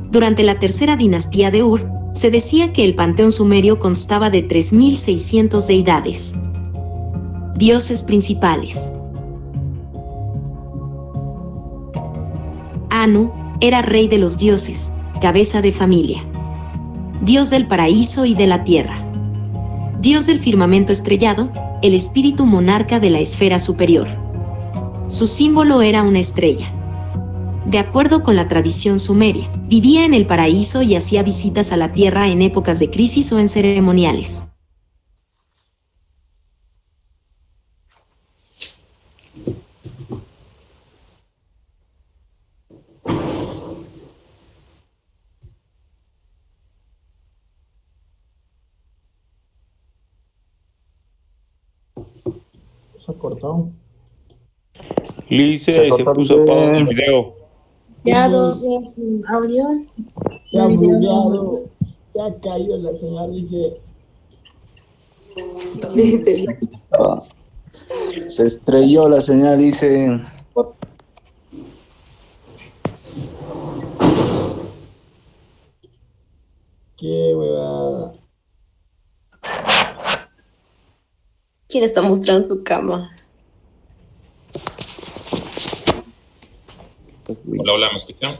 Durante la tercera dinastía de Ur, se decía que el panteón sumerio constaba de 3600 deidades. Dioses principales. Anu era rey de los dioses, cabeza de familia. Dios del paraíso y de la tierra. Dios del firmamento estrellado, el espíritu monarca de la esfera superior. Su símbolo era una estrella. De acuerdo con la tradición sumeria, vivía en el paraíso y hacía visitas a la tierra en épocas de crisis o en ceremoniales. Se ha cortado. Lice, Se se cortó, puso Lice. pausa el video. Audio. Se ha bugueado. Se ha caído la señal, dice. Se estrelló la señal, dice. Qué huevada. ¿Quién está mostrando su cama? Hola, hola, ¿me escuchan?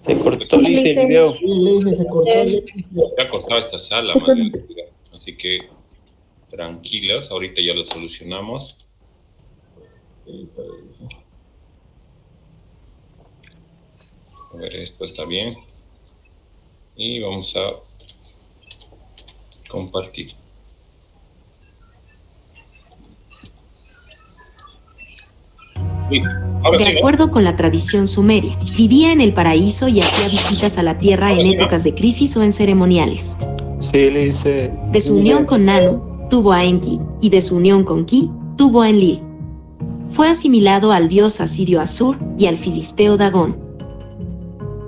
Se cortó, Lice, el video. Sí, Lice, se cortó. Ya ha cortado esta sala, más bien. Así que tranquilos, ahorita ya lo solucionamos. A ver, esto está bien. Y vamos a compartir. Listo. Ahora De sí, ¿no? acuerdo con la tradición sumeria, vivía en el paraíso y hacía visitas a la tierra en épocas de crisis o en ceremoniales. Sí, Lice. De su unión con Nanu, tuvo a Enki, y de su unión con Ki, tuvo a Enlil. Fue asimilado al dios asirio Asur y al filisteo Dagón.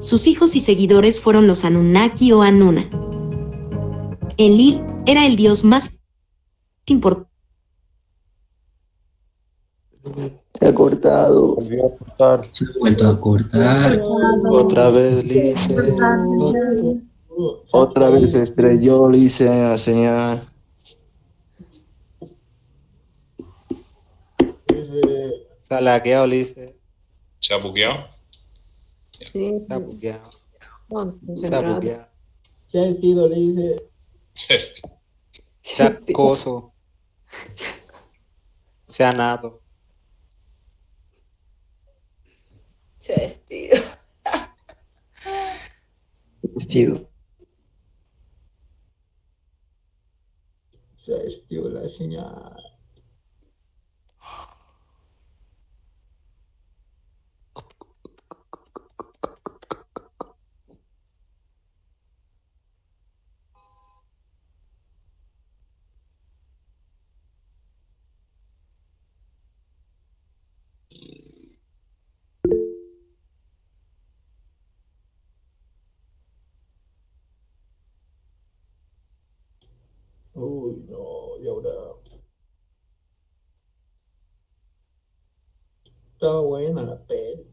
Sus hijos y seguidores fueron los Anunnaki o Anuna. Enlil era el dios más importante. Se ha cortado. Volvió a cortar. Se ha vuelto a cortar. Otra vez, Lice. Otra vez se estrelló, dice la señal. Se ha lagueado, Lice. ¿Se ha bugueado? Sí, Se ha bugueado. bueno, Se ha concentrado. bugueado. Se ha sido, dice. Se ha coso. Se ha nado. Se ha sido la señal. Uy, no, y ahora. Estaba buena la peli.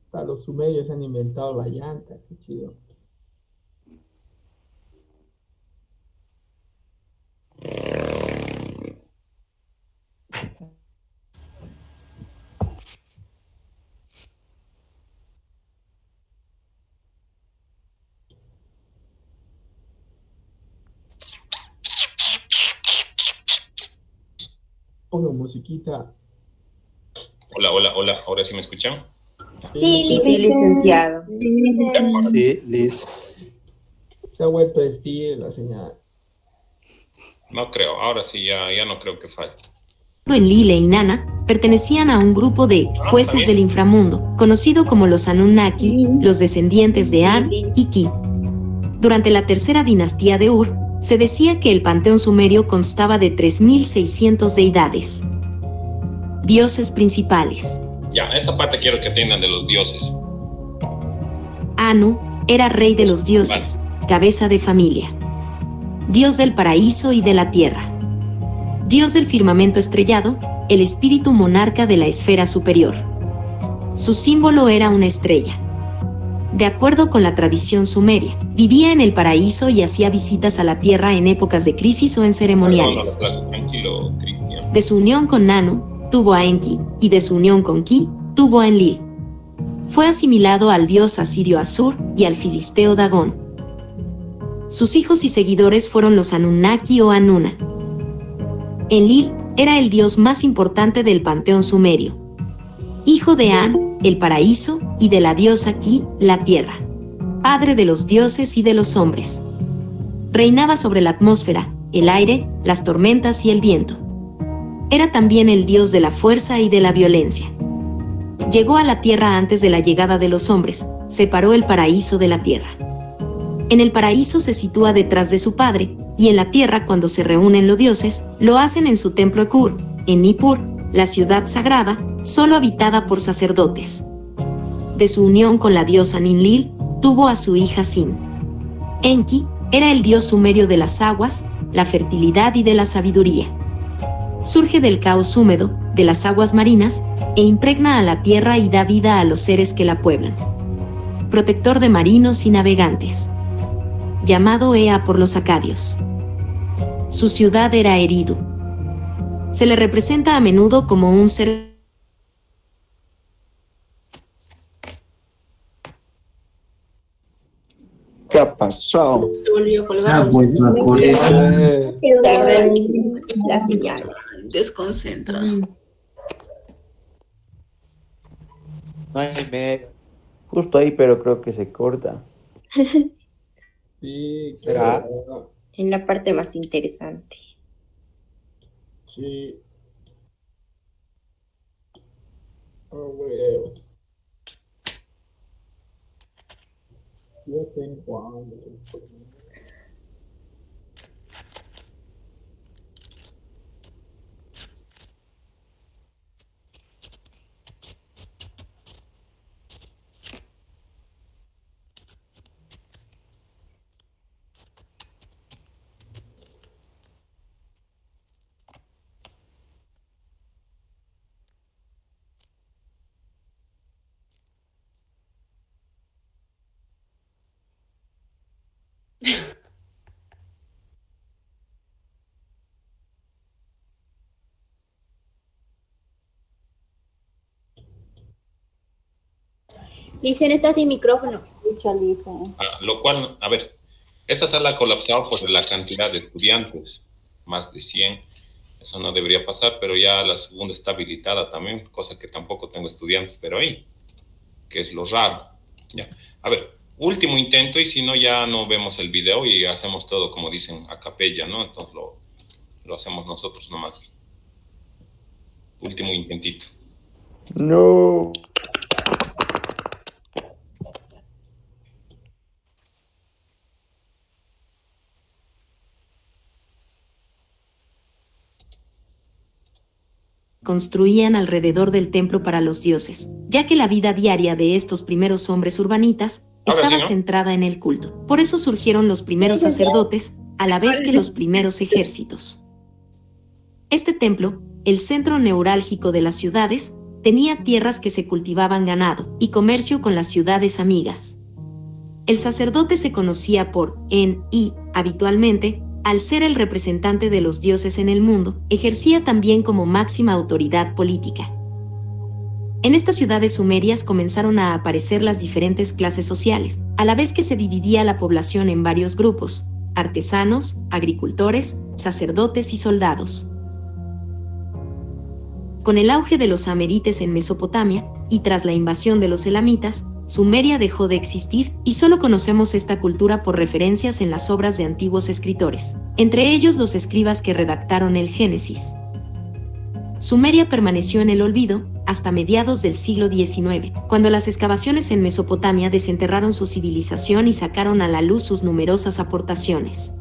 Hasta los sumerios han inventado la llanta, qué chido. Pongo musiquita. Hola, hola, hola. ¿Ahora sí me escuchan? Sí, licenciado. Sí, Liz. Se ha vuelto a vestir la señal. No creo. Ahora sí, ya no creo que falte. Enlil e Inanna pertenecían a un grupo de jueces del inframundo, conocido como los Anunnaki, los descendientes de An y Ki. Durante la tercera dinastía de Ur, se decía que el panteón sumerio constaba de 3.600 deidades. Dioses principales. Ya, esta parte quiero que atiendan de los dioses. Anu era rey de los dioses, cabeza de familia. Dios del paraíso y de la tierra. Dios del firmamento estrellado, el espíritu monarca de la esfera superior. Su símbolo era una estrella. De acuerdo con la tradición sumeria, vivía en el paraíso y hacía visitas a la tierra en épocas de crisis o en ceremoniales. Tranquilo, Cristian. De su unión con Nanu, tuvo a Enki, y de su unión con Ki, tuvo a Enlil. Fue asimilado al dios asirio Asur y al filisteo Dagón. Sus hijos y seguidores fueron los Anunnaki o Anuna. Enlil era el dios más importante del panteón sumerio. Hijo de An, el paraíso, y de la diosa Ki, la tierra. Padre de los dioses y de los hombres. Reinaba sobre la atmósfera, el aire, las tormentas y el viento. Era también el dios de la fuerza y de la violencia. Llegó a la tierra antes de la llegada de los hombres, separó el paraíso de la tierra. En el paraíso se sitúa detrás de su padre, y en la tierra cuando se reúnen los dioses, lo hacen en su templo Ekur, en Nippur, la ciudad sagrada, solo habitada por sacerdotes. De su unión con la diosa Ninlil, tuvo a su hija Sin. Enki era el dios sumerio de las aguas, la fertilidad y de la sabiduría. Surge del caos húmedo, de las aguas marinas, e impregna a la tierra y da vida a los seres que la pueblan. Protector de marinos y navegantes. Llamado Ea por los acadios. Su ciudad era Eridu. Se le representa a menudo como un ser. ¿Qué pasó? Se volvió a Se ha colgar. vuelto a cortar. La señal. Desconcentra. No hay megas. Justo ahí, pero creo que se corta. Sí, ¿Será? claro. En la parte más interesante. Sí. Oh, güey. Yo tengo hambre. Licen está sin micrófono. Lo cual, a ver, esta sala ha colapsado por la cantidad de estudiantes, más de 100. Eso no debería pasar, pero ya la segunda está habilitada también, cosa que tampoco tengo estudiantes, pero ahí, que es lo raro. Ya. A ver, último intento y si no ya no vemos el video y hacemos todo como dicen a capella, ¿no? Entonces lo hacemos nosotros nomás. Último intentito. No. Construían alrededor del templo para los dioses, ya que la vida diaria de estos primeros hombres urbanitas estaba centrada en el culto. Por eso surgieron los primeros sacerdotes, a la vez que los primeros ejércitos. Este templo, el centro neurálgico de las ciudades, tenía tierras que se cultivaban ganado y comercio con las ciudades amigas. El sacerdote se conocía por En-I, habitualmente, al ser el representante de los dioses en el mundo, ejercía también como máxima autoridad política. En estas ciudades sumerias comenzaron a aparecer las diferentes clases sociales, a la vez que se dividía la población en varios grupos: artesanos, agricultores, sacerdotes y soldados. Con el auge de los amerites en Mesopotamia, y tras la invasión de los elamitas, Sumeria dejó de existir y solo conocemos esta cultura por referencias en las obras de antiguos escritores, entre ellos los escribas que redactaron el Génesis. Sumeria permaneció en el olvido hasta mediados del siglo XIX, cuando las excavaciones en Mesopotamia desenterraron su civilización y sacaron a la luz sus numerosas aportaciones.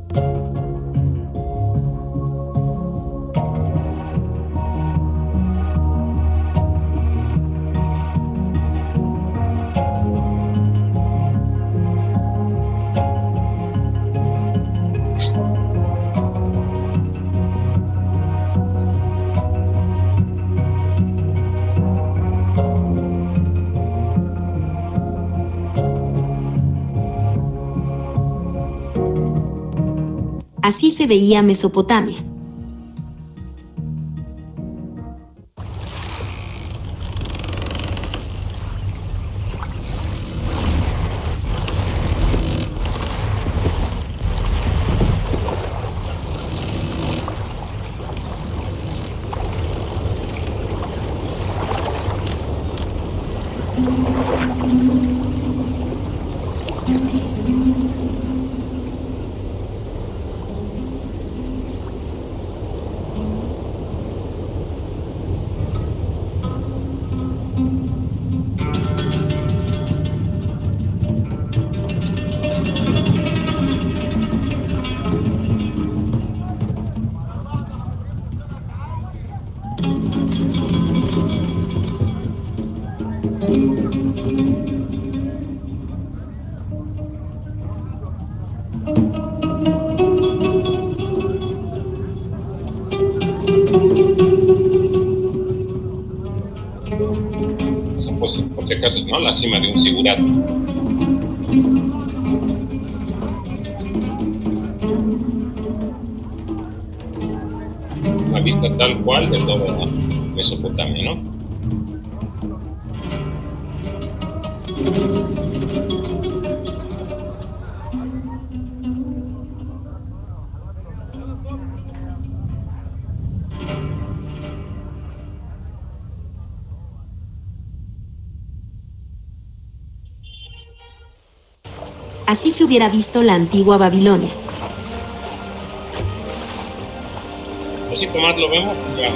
Así se veía Mesopotamia. Pues, por si acaso, ¿no? La cima de un sigurat. Una vista tal cual de toda Mesopotamia, ¿no? Así se hubiera visto la antigua Babilonia. Así Tomás lo vemos ya.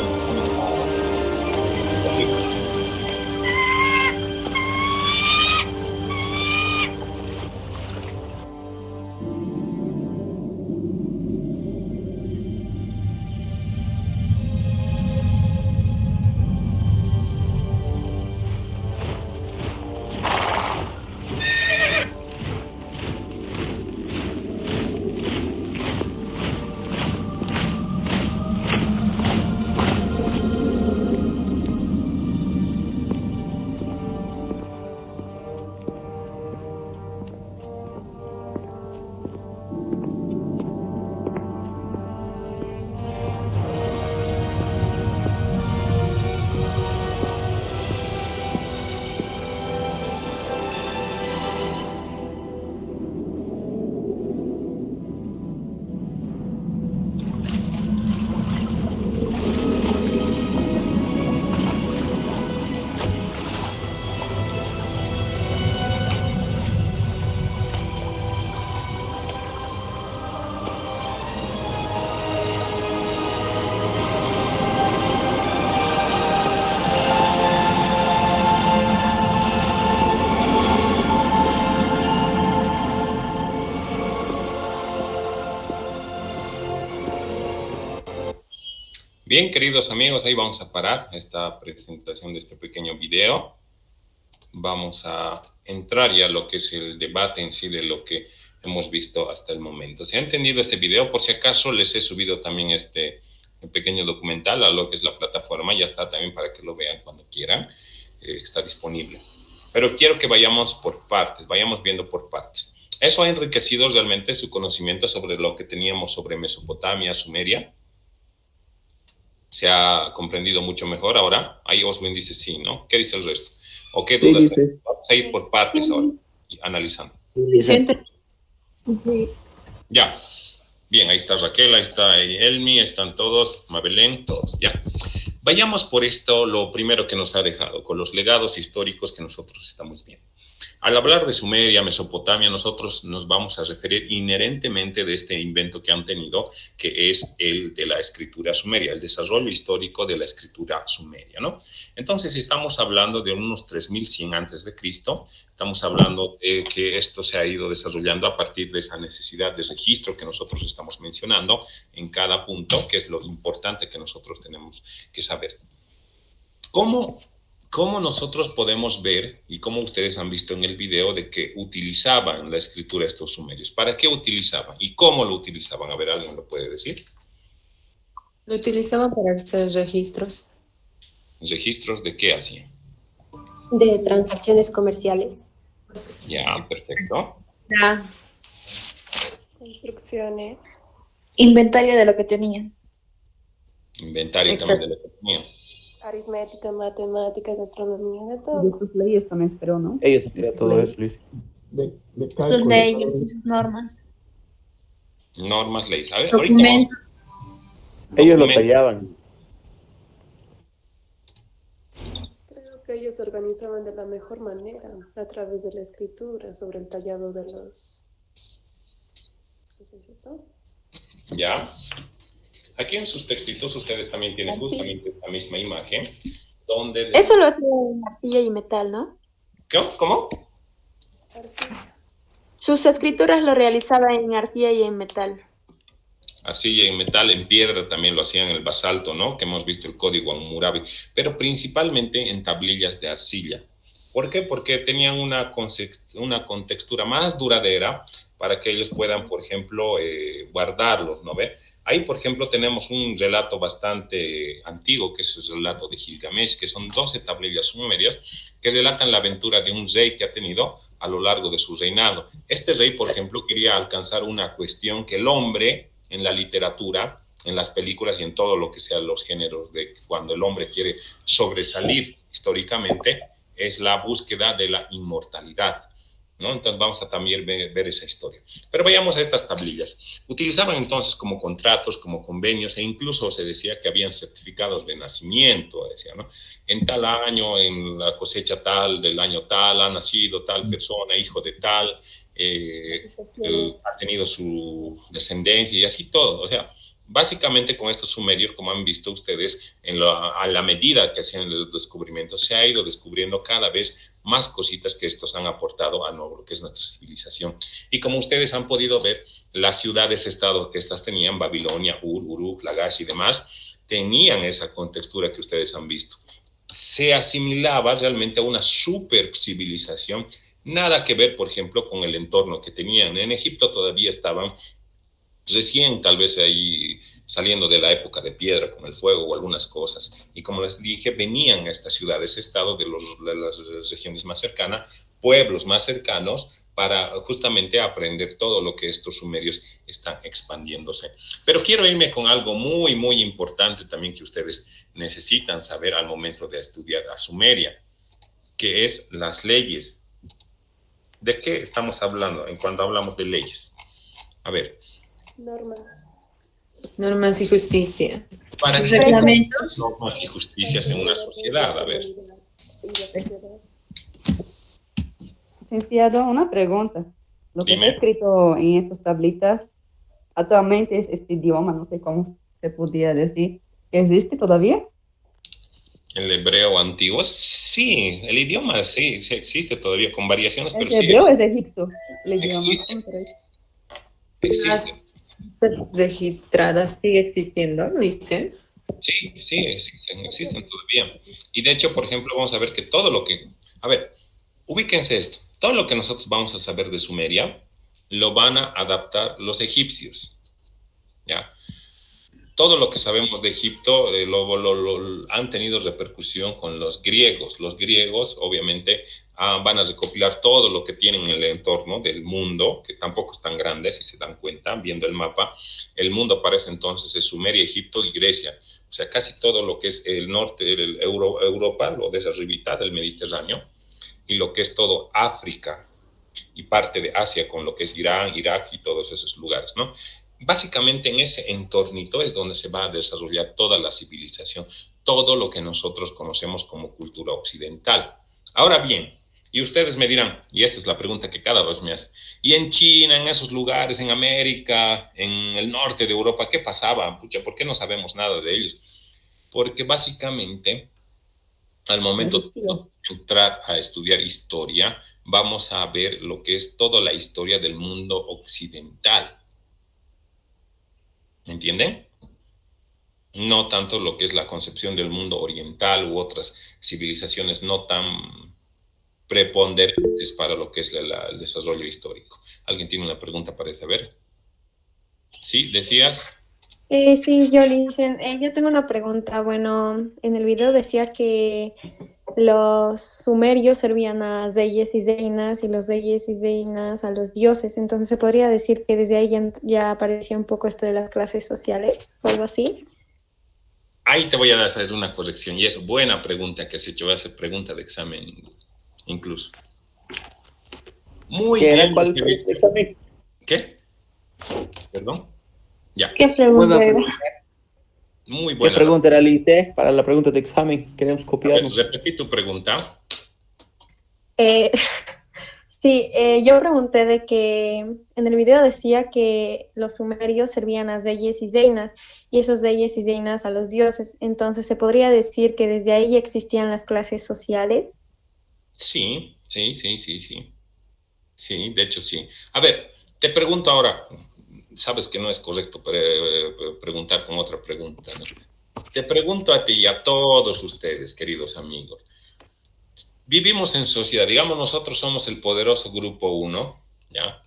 Bien, queridos amigos, ahí vamos a parar esta presentación de este pequeño video. Vamos a entrar ya a lo que es el debate en sí de lo que hemos visto hasta el momento. Si han entendido este video, por si acaso les he subido también este pequeño documental a lo que es la plataforma. Ya está también para que lo vean cuando quieran. Está disponible. Pero quiero que vayamos por partes, vayamos viendo por partes. Eso ha enriquecido realmente su conocimiento sobre lo que teníamos sobre Mesopotamia, Sumeria. Se ha comprendido mucho mejor ahora. Ahí Oswin dice sí, ¿no? ¿Qué dice el resto? ¿O qué dudas? Sí, vamos a ir por partes ahora, analizando. Sí. Ya. Bien, ahí está Raquel, ahí está Elmi, están todos, Mabelén, todos, ya. Vayamos por esto, lo primero que nos ha dejado, con los legados históricos que nosotros estamos viendo. Al hablar de Sumeria, Mesopotamia, nosotros nos vamos a referir inherentemente de este invento que han tenido, que es el de la escritura sumeria, el desarrollo histórico de la escritura sumeria, ¿no? Entonces, estamos hablando de unos 3100 antes de Cristo, estamos hablando de que esto se ha ido desarrollando a partir de esa necesidad de registro que nosotros estamos mencionando en cada punto, que es lo importante que nosotros tenemos que saber. ¿Cómo nosotros podemos ver, y cómo ustedes han visto en el video, de que utilizaban la escritura estos sumerios? ¿Para qué utilizaban? ¿Y cómo lo utilizaban? A ver, ¿alguien lo puede decir? Lo utilizaban para hacer registros. ¿Registros de qué hacían? De transacciones comerciales. Ya, perfecto. Construcciones. Inventario de lo que tenían. Inventario también de lo que tenían. Aritmética, matemática, gastronomía, de De todo. sus leyes también esperó, ¿no? Ellos han creado todo eso, Luis. De Sus cálculo, leyes y sus normas. Normas, leyes. A ver, ahorita Documentos. Ellos lo tallaban. Creo que ellos se organizaban de la mejor manera a través de la escritura sobre el tallado de los... ¿Cómo se dice esto? Ya. Aquí en sus textitos ustedes también tienen justamente la misma imagen, donde... Eso lo hacía en arcilla y metal, ¿no? ¿Cómo? Arcilla. Sus escrituras lo realizaba en arcilla y en metal. Arcilla en metal, en piedra también lo hacían en el basalto, ¿no? Que hemos visto el código Hammurabi, pero principalmente en tablillas de arcilla. ¿Por qué? Porque tenían una contextura más duradera para que ellos puedan, por ejemplo, guardarlos, ¿no ve? Ahí, por ejemplo, tenemos un relato bastante antiguo, que es el relato de Gilgamesh, que son 12 tablillas sumerias que relatan la aventura de un rey que ha tenido a lo largo de su reinado. Este rey, por ejemplo, quería alcanzar una cuestión que el hombre, en la literatura, en las películas y en todo lo que sean los géneros de cuando el hombre quiere sobresalir históricamente, es la búsqueda de la inmortalidad, ¿no? Entonces vamos a también ver esa historia. Pero vayamos a estas tablillas. Utilizaban entonces como contratos, como convenios, e incluso se decía que habían certificados de nacimiento, decía, ¿no? En tal año, en la cosecha tal, del año tal, ha nacido tal persona, hijo de tal, ha tenido su descendencia y así todo. O sea, básicamente con estos sumerios, como han visto ustedes, a la medida que hacían los descubrimientos, se ha ido descubriendo cada vez más cositas que estos han aportado a lo que es nuestra civilización. Y como ustedes han podido ver, las ciudades-estado que estas tenían, Babilonia, Uruk, Lagash y demás, tenían esa contextura que ustedes han visto. Se asimilaba realmente a una super civilización, nada que ver, por ejemplo, con el entorno que tenían. En Egipto todavía estaban recién tal vez ahí saliendo de la época de piedra con el fuego o algunas cosas. Y como les dije, venían a estas ciudades-estado de las regiones más cercanas, pueblos más cercanos, para justamente aprender todo lo que estos sumerios están expandiéndose. Pero quiero irme con algo muy, muy importante también que ustedes necesitan saber al momento de estudiar a Sumeria, que es las leyes. ¿De qué estamos hablando en cuando hablamos de leyes? A ver. Normas. Normas y justicia. ¿Para qué Reglamentos. normas y justicias en una sociedad? A ver. Licenciado, una pregunta. Lo que Dime. está escrito en estas tablitas, actualmente es este idioma, no sé cómo se podría decir, ¿existe todavía? El hebreo antiguo, sí, el idioma sí existe todavía con variaciones, pero El sí hebreo es de Egipto, el idioma. existe. Las Existe. registradas sigue existiendo, dicen. Sí, existen todavía. Y de hecho, por ejemplo, vamos a ver que todo lo que... A ver, ubíquense esto. Todo lo que nosotros vamos a saber de Sumeria, lo van a adaptar los egipcios. ¿Ya? Todo lo que sabemos de Egipto han tenido repercusión con los griegos. Los griegos, obviamente, van a recopilar todo lo que tienen en el entorno del mundo, que tampoco es tan grande, si se dan cuenta, viendo el mapa. El mundo para ese entonces es Sumeria, Egipto y Grecia. O sea, casi todo lo que es el norte, Europa, lo de esa ribita del Mediterráneo, y lo que es todo África y parte de Asia, con lo que es Irán, Irak y todos esos lugares, ¿no? Básicamente en ese entornito es donde se va a desarrollar toda la civilización, todo lo que nosotros conocemos como cultura occidental. Ahora bien, y ustedes me dirán, y esta es la pregunta que cada vez me hacen, ¿y en China, en esos lugares, en América, en el norte de Europa, qué pasaba? Pucha, ¿por qué no sabemos nada de ellos? Porque básicamente, al momento de entrar a estudiar historia, vamos a ver lo que es toda la historia del mundo occidental. ¿Me entienden? No tanto lo que es la concepción del mundo oriental u otras civilizaciones no tan preponderantes para lo que es el desarrollo histórico. ¿Alguien tiene una pregunta para saber? ¿Sí? ¿Decías? Sí, yo, Licen, yo tengo una pregunta. Bueno, en el video decía que los sumerios servían a reyes y reinas y los reyes y reinas a los dioses. Entonces se podría decir que desde ahí ya aparecía un poco esto de las clases sociales o algo así. Ahí te voy a hacer una corrección y es buena pregunta que has hecho. Voy a hacer pregunta de examen incluso. Muy bien. ¿Cuál examen? ¿Qué? ¿Perdón? Ya. ¿Qué pregunta era? Muy buena. ¿Qué pregunta era, Lice? Para la pregunta de examen, queremos copiarnos. Repetí tu pregunta. Sí, yo pregunté de que en el video decía que los sumerios servían a reyes y reinas y esos reyes y reinas a los dioses. Entonces, ¿se podría decir que desde ahí existían las clases sociales? Sí. Sí, de hecho sí. A ver, te pregunto ahora, sabes que no es correcto preguntar con otra pregunta, ¿no? Te pregunto a ti y a todos ustedes, queridos amigos. Vivimos en sociedad, digamos, nosotros somos el poderoso grupo 1, ¿ya?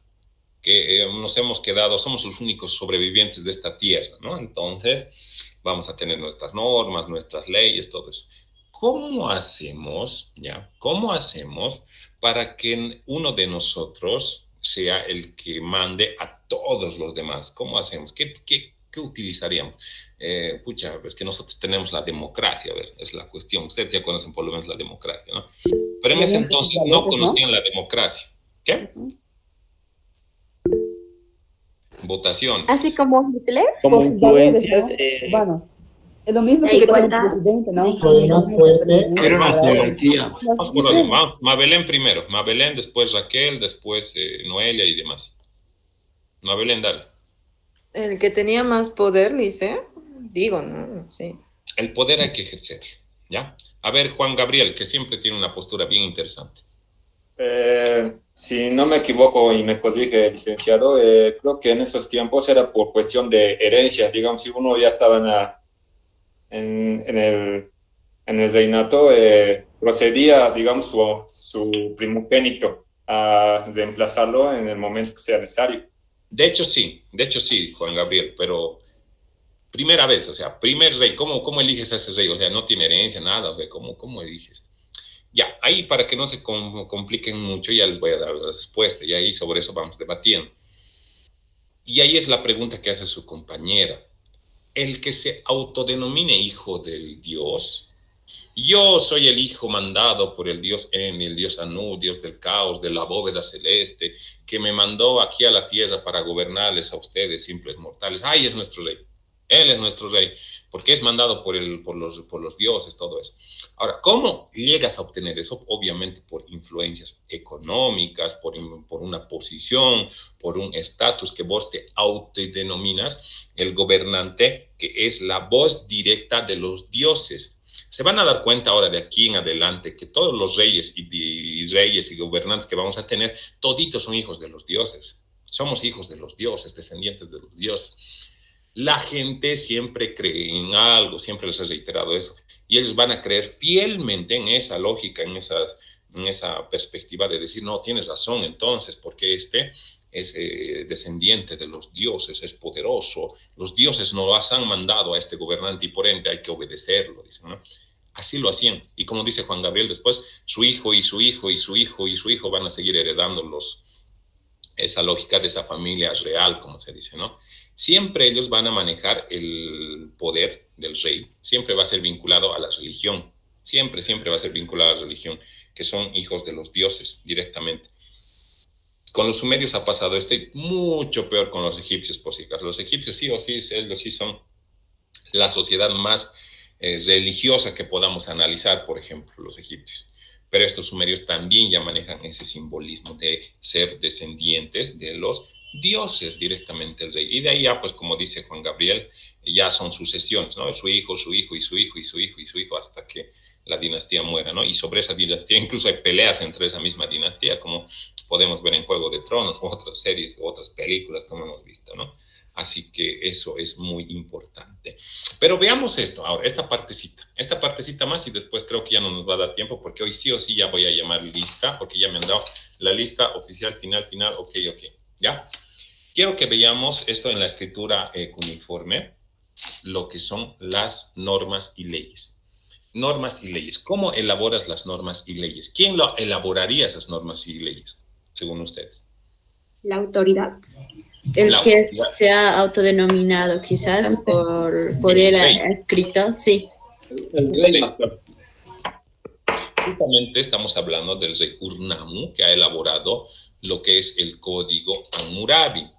Que nos hemos quedado, somos los únicos sobrevivientes de esta tierra, ¿no? Entonces, vamos a tener nuestras normas, nuestras leyes, todo eso. ¿Cómo hacemos, ya? ¿Cómo hacemos para que uno de nosotros sea el que mande a todos los demás? ¿Cómo hacemos? ¿Qué utilizaríamos? Es que nosotros tenemos la democracia, a ver, es la cuestión. Ustedes ya conocen por lo menos la democracia, ¿no? Pero en ese entonces no conocían la democracia. ¿Qué? Votación. Así como Hitler. Como influencias. Bueno, es lo mismo que el presidente, ¿no? Era una jerarquía. Vamos por orden, vamos. Mabelén primero. Mabelén, después Raquel, después Noelia y demás. Mabelén, dale. El que tenía más poder, dice. Digo, no, sí. El poder hay que ejercerlo, ¿ya? A ver, Juan Gabriel, que siempre tiene una postura bien interesante. Si no me equivoco y me corrige, licenciado, creo que en esos tiempos era por cuestión de herencia. Digamos, si uno ya estaba en el reinato, procedía, digamos, su primogénito a reemplazarlo en el momento que sea necesario. De hecho, sí, Juan Gabriel, pero primera vez, o sea, primer rey, ¿cómo eliges a ese rey? O sea, no tiene herencia, nada, o sea, ¿cómo eliges? Ya, ahí para que no se compliquen mucho, ya les voy a dar la respuesta, y ahí sobre eso vamos debatiendo. Y ahí es la pregunta que hace su compañera. El que se autodenomine hijo del Dios, yo soy el hijo mandado por el Dios Eni, el Dios Anu, Dios del caos, de la bóveda celeste, que me mandó aquí a la tierra para gobernarles a ustedes, simples mortales. ¡Ay, es nuestro rey! Él es nuestro rey, porque es mandado por los dioses, todo eso. Ahora, ¿cómo llegas a obtener eso? Obviamente por influencias económicas, por una posición, por un estatus que vos te autodenominas el gobernante, que es la voz directa de los dioses. Se van a dar cuenta ahora de aquí en adelante que todos los reyes y gobernantes que vamos a tener, toditos son hijos de los dioses. Somos hijos de los dioses, descendientes de los dioses. La gente siempre cree en algo, siempre les he reiterado eso, y ellos van a creer fielmente en esa lógica, en esa perspectiva de decir, no, tienes razón entonces, porque este es descendiente de los dioses, es poderoso, los dioses nos han mandado a este gobernante y por ende hay que obedecerlo, dicen, ¿no? Así lo hacían, y como dice Juan Gabriel después, su hijo y su hijo y su hijo y su hijo van a seguir heredando esa lógica de esa familia real, como se dice, ¿no? Siempre ellos van a manejar el poder del rey, siempre va a ser vinculado a la religión, siempre va a ser vinculado a la religión, que son hijos de los dioses directamente. Con los sumerios ha pasado esto y mucho peor con los egipcios, por si acaso. Los egipcios sí o sí, ellos sí son la sociedad más religiosa que podamos analizar, por ejemplo, los egipcios. Pero estos sumerios también ya manejan ese simbolismo de ser descendientes de los dioses directamente el rey. Y de ahí ya, pues como dice Juan Gabriel, ya son sucesiones, ¿no? Su hijo, su hijo, y su hijo, y su hijo, y su hijo, hasta que la dinastía muera, ¿no? Y sobre esa dinastía incluso hay peleas entre esa misma dinastía, como podemos ver en Juego de Tronos, o otras series, o otras películas, como hemos visto, ¿no? Así que eso es muy importante. Pero veamos esto ahora, esta partecita más, y después creo que ya no nos va a dar tiempo, porque hoy sí o sí ya voy a llamar lista, porque ya me han dado la lista oficial, final, ok, ¿ya? Quiero que veamos esto en la escritura cuneiforme, lo que son las normas y leyes. Normas y leyes. ¿Cómo elaboras las normas y leyes? ¿Quién lo elaboraría esas normas y leyes, según ustedes? La autoridad. El que se ha autodenominado quizás por poder escrito, sí. El rey más claro. Justamente estamos hablando del rey Urnammu, que ha elaborado lo que es el Código Hammurabi.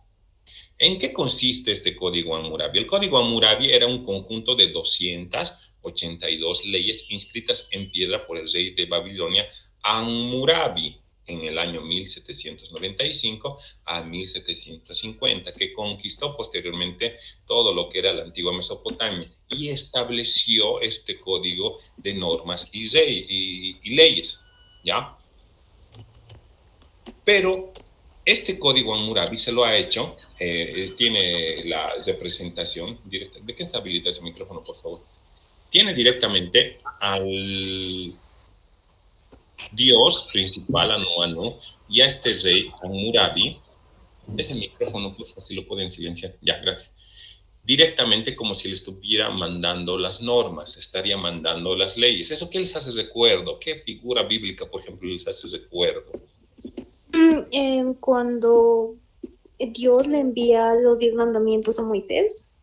¿En qué consiste este Código Hammurabi? El Código Hammurabi era un conjunto de 282 leyes inscritas en piedra por el rey de Babilonia, Hammurabi, en el año 1795 a 1750, que conquistó posteriormente todo lo que era la antigua Mesopotamia y estableció este código de normas y leyes, ¿ya? Pero este código Hammurabi se lo ha hecho, tiene la representación directa. ¿De qué se habilita ese micrófono, por favor? Tiene directamente al Dios principal, Anu, y a este rey Hammurabi. Ese micrófono, pues así lo pueden silenciar. Ya, gracias. Directamente como si le estuviera mandando las normas, estaría mandando las leyes. ¿Eso qué les hace recuerdo? ¿Qué figura bíblica, por ejemplo, les hace recuerdo? Cuando Dios le envía los 10 mandamientos a Moisés.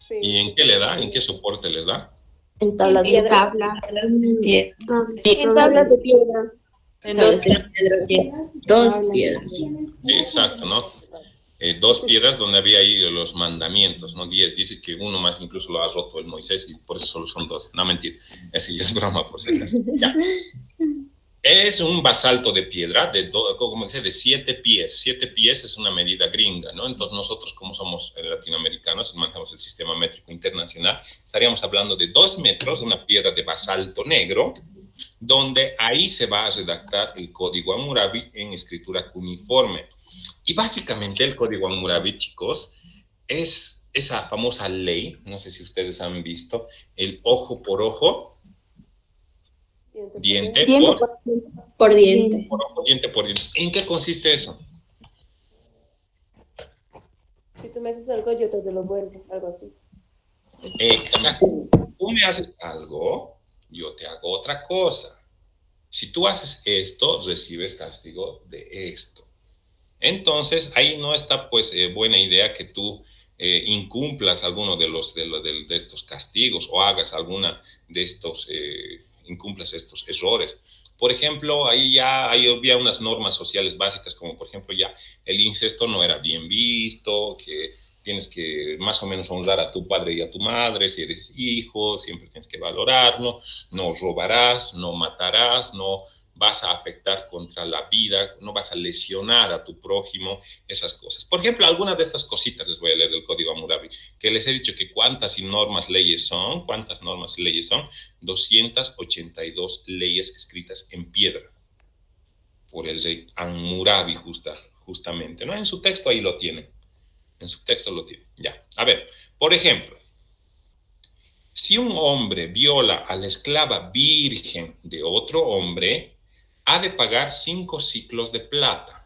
Sí. ¿Y en qué le da? ¿En qué soporte le da? En tablas de piedra. En tablas de piedra. En dos piedras. Dos piedras. Sí, exacto, ¿no? 2 piedras donde había ahí los mandamientos, ¿no? 10. Dice que uno más incluso lo ha roto el Moisés y por eso solo son 12. No, mentira. Ese ya es broma, por si acaso. Ya. Es un basalto de piedra, como dice, de 7 pies. 7 pies es una medida gringa, ¿no? Entonces nosotros, como somos latinoamericanos y manejamos el sistema métrico internacional, estaríamos hablando de 2 metros, una piedra de basalto negro, donde ahí se va a redactar el Código Hammurabi en escritura cuneiforme. Y básicamente el Código Hammurabi, chicos, es esa famosa ley, no sé si ustedes han visto, el ojo por ojo, diente por diente. Diente por diente. ¿En qué consiste eso? Si tú me haces algo, yo te lo vuelvo, algo así. Exacto. Tú me haces algo, yo te hago otra cosa. Si tú haces esto, recibes castigo de esto. Entonces, ahí no está, pues, buena idea que tú incumplas alguno de estos castigos o hagas alguna de estos, incumplas estos errores. Por ejemplo, ahí había unas normas sociales básicas, como por ejemplo ya el incesto no era bien visto, que tienes que más o menos honrar a tu padre y a tu madre, si eres hijo, siempre tienes que valorarlo, no robarás, no matarás, no vas a afectar contra la vida, no vas a lesionar a tu prójimo, esas cosas. Por ejemplo, algunas de estas cositas les voy a leer del Código Hammurabi, que les he dicho que cuántas normas y leyes son, 282 leyes escritas en piedra por el rey Hammurabi justamente, ¿no? En su texto ahí lo tienen, ya. A ver, por ejemplo, si un hombre viola a la esclava virgen de otro hombre, ha de pagar 5 ciclos de plata.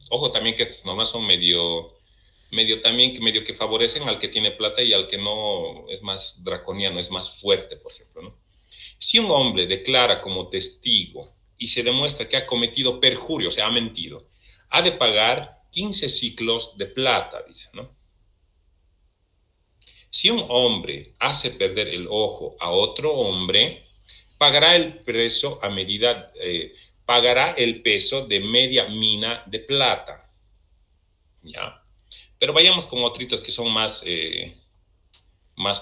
Ojo también que estas normas son medio que favorecen al que tiene plata y al que no, es más draconiano, es más fuerte, por ejemplo, ¿no? Si un hombre declara como testigo y se demuestra que ha cometido perjurio, o sea, ha mentido, ha de pagar 15 ciclos de plata, dice, ¿no? Si un hombre hace perder el ojo a otro hombre, pagará el peso de media mina de plata. ¿Ya? Pero vayamos con otritas que son más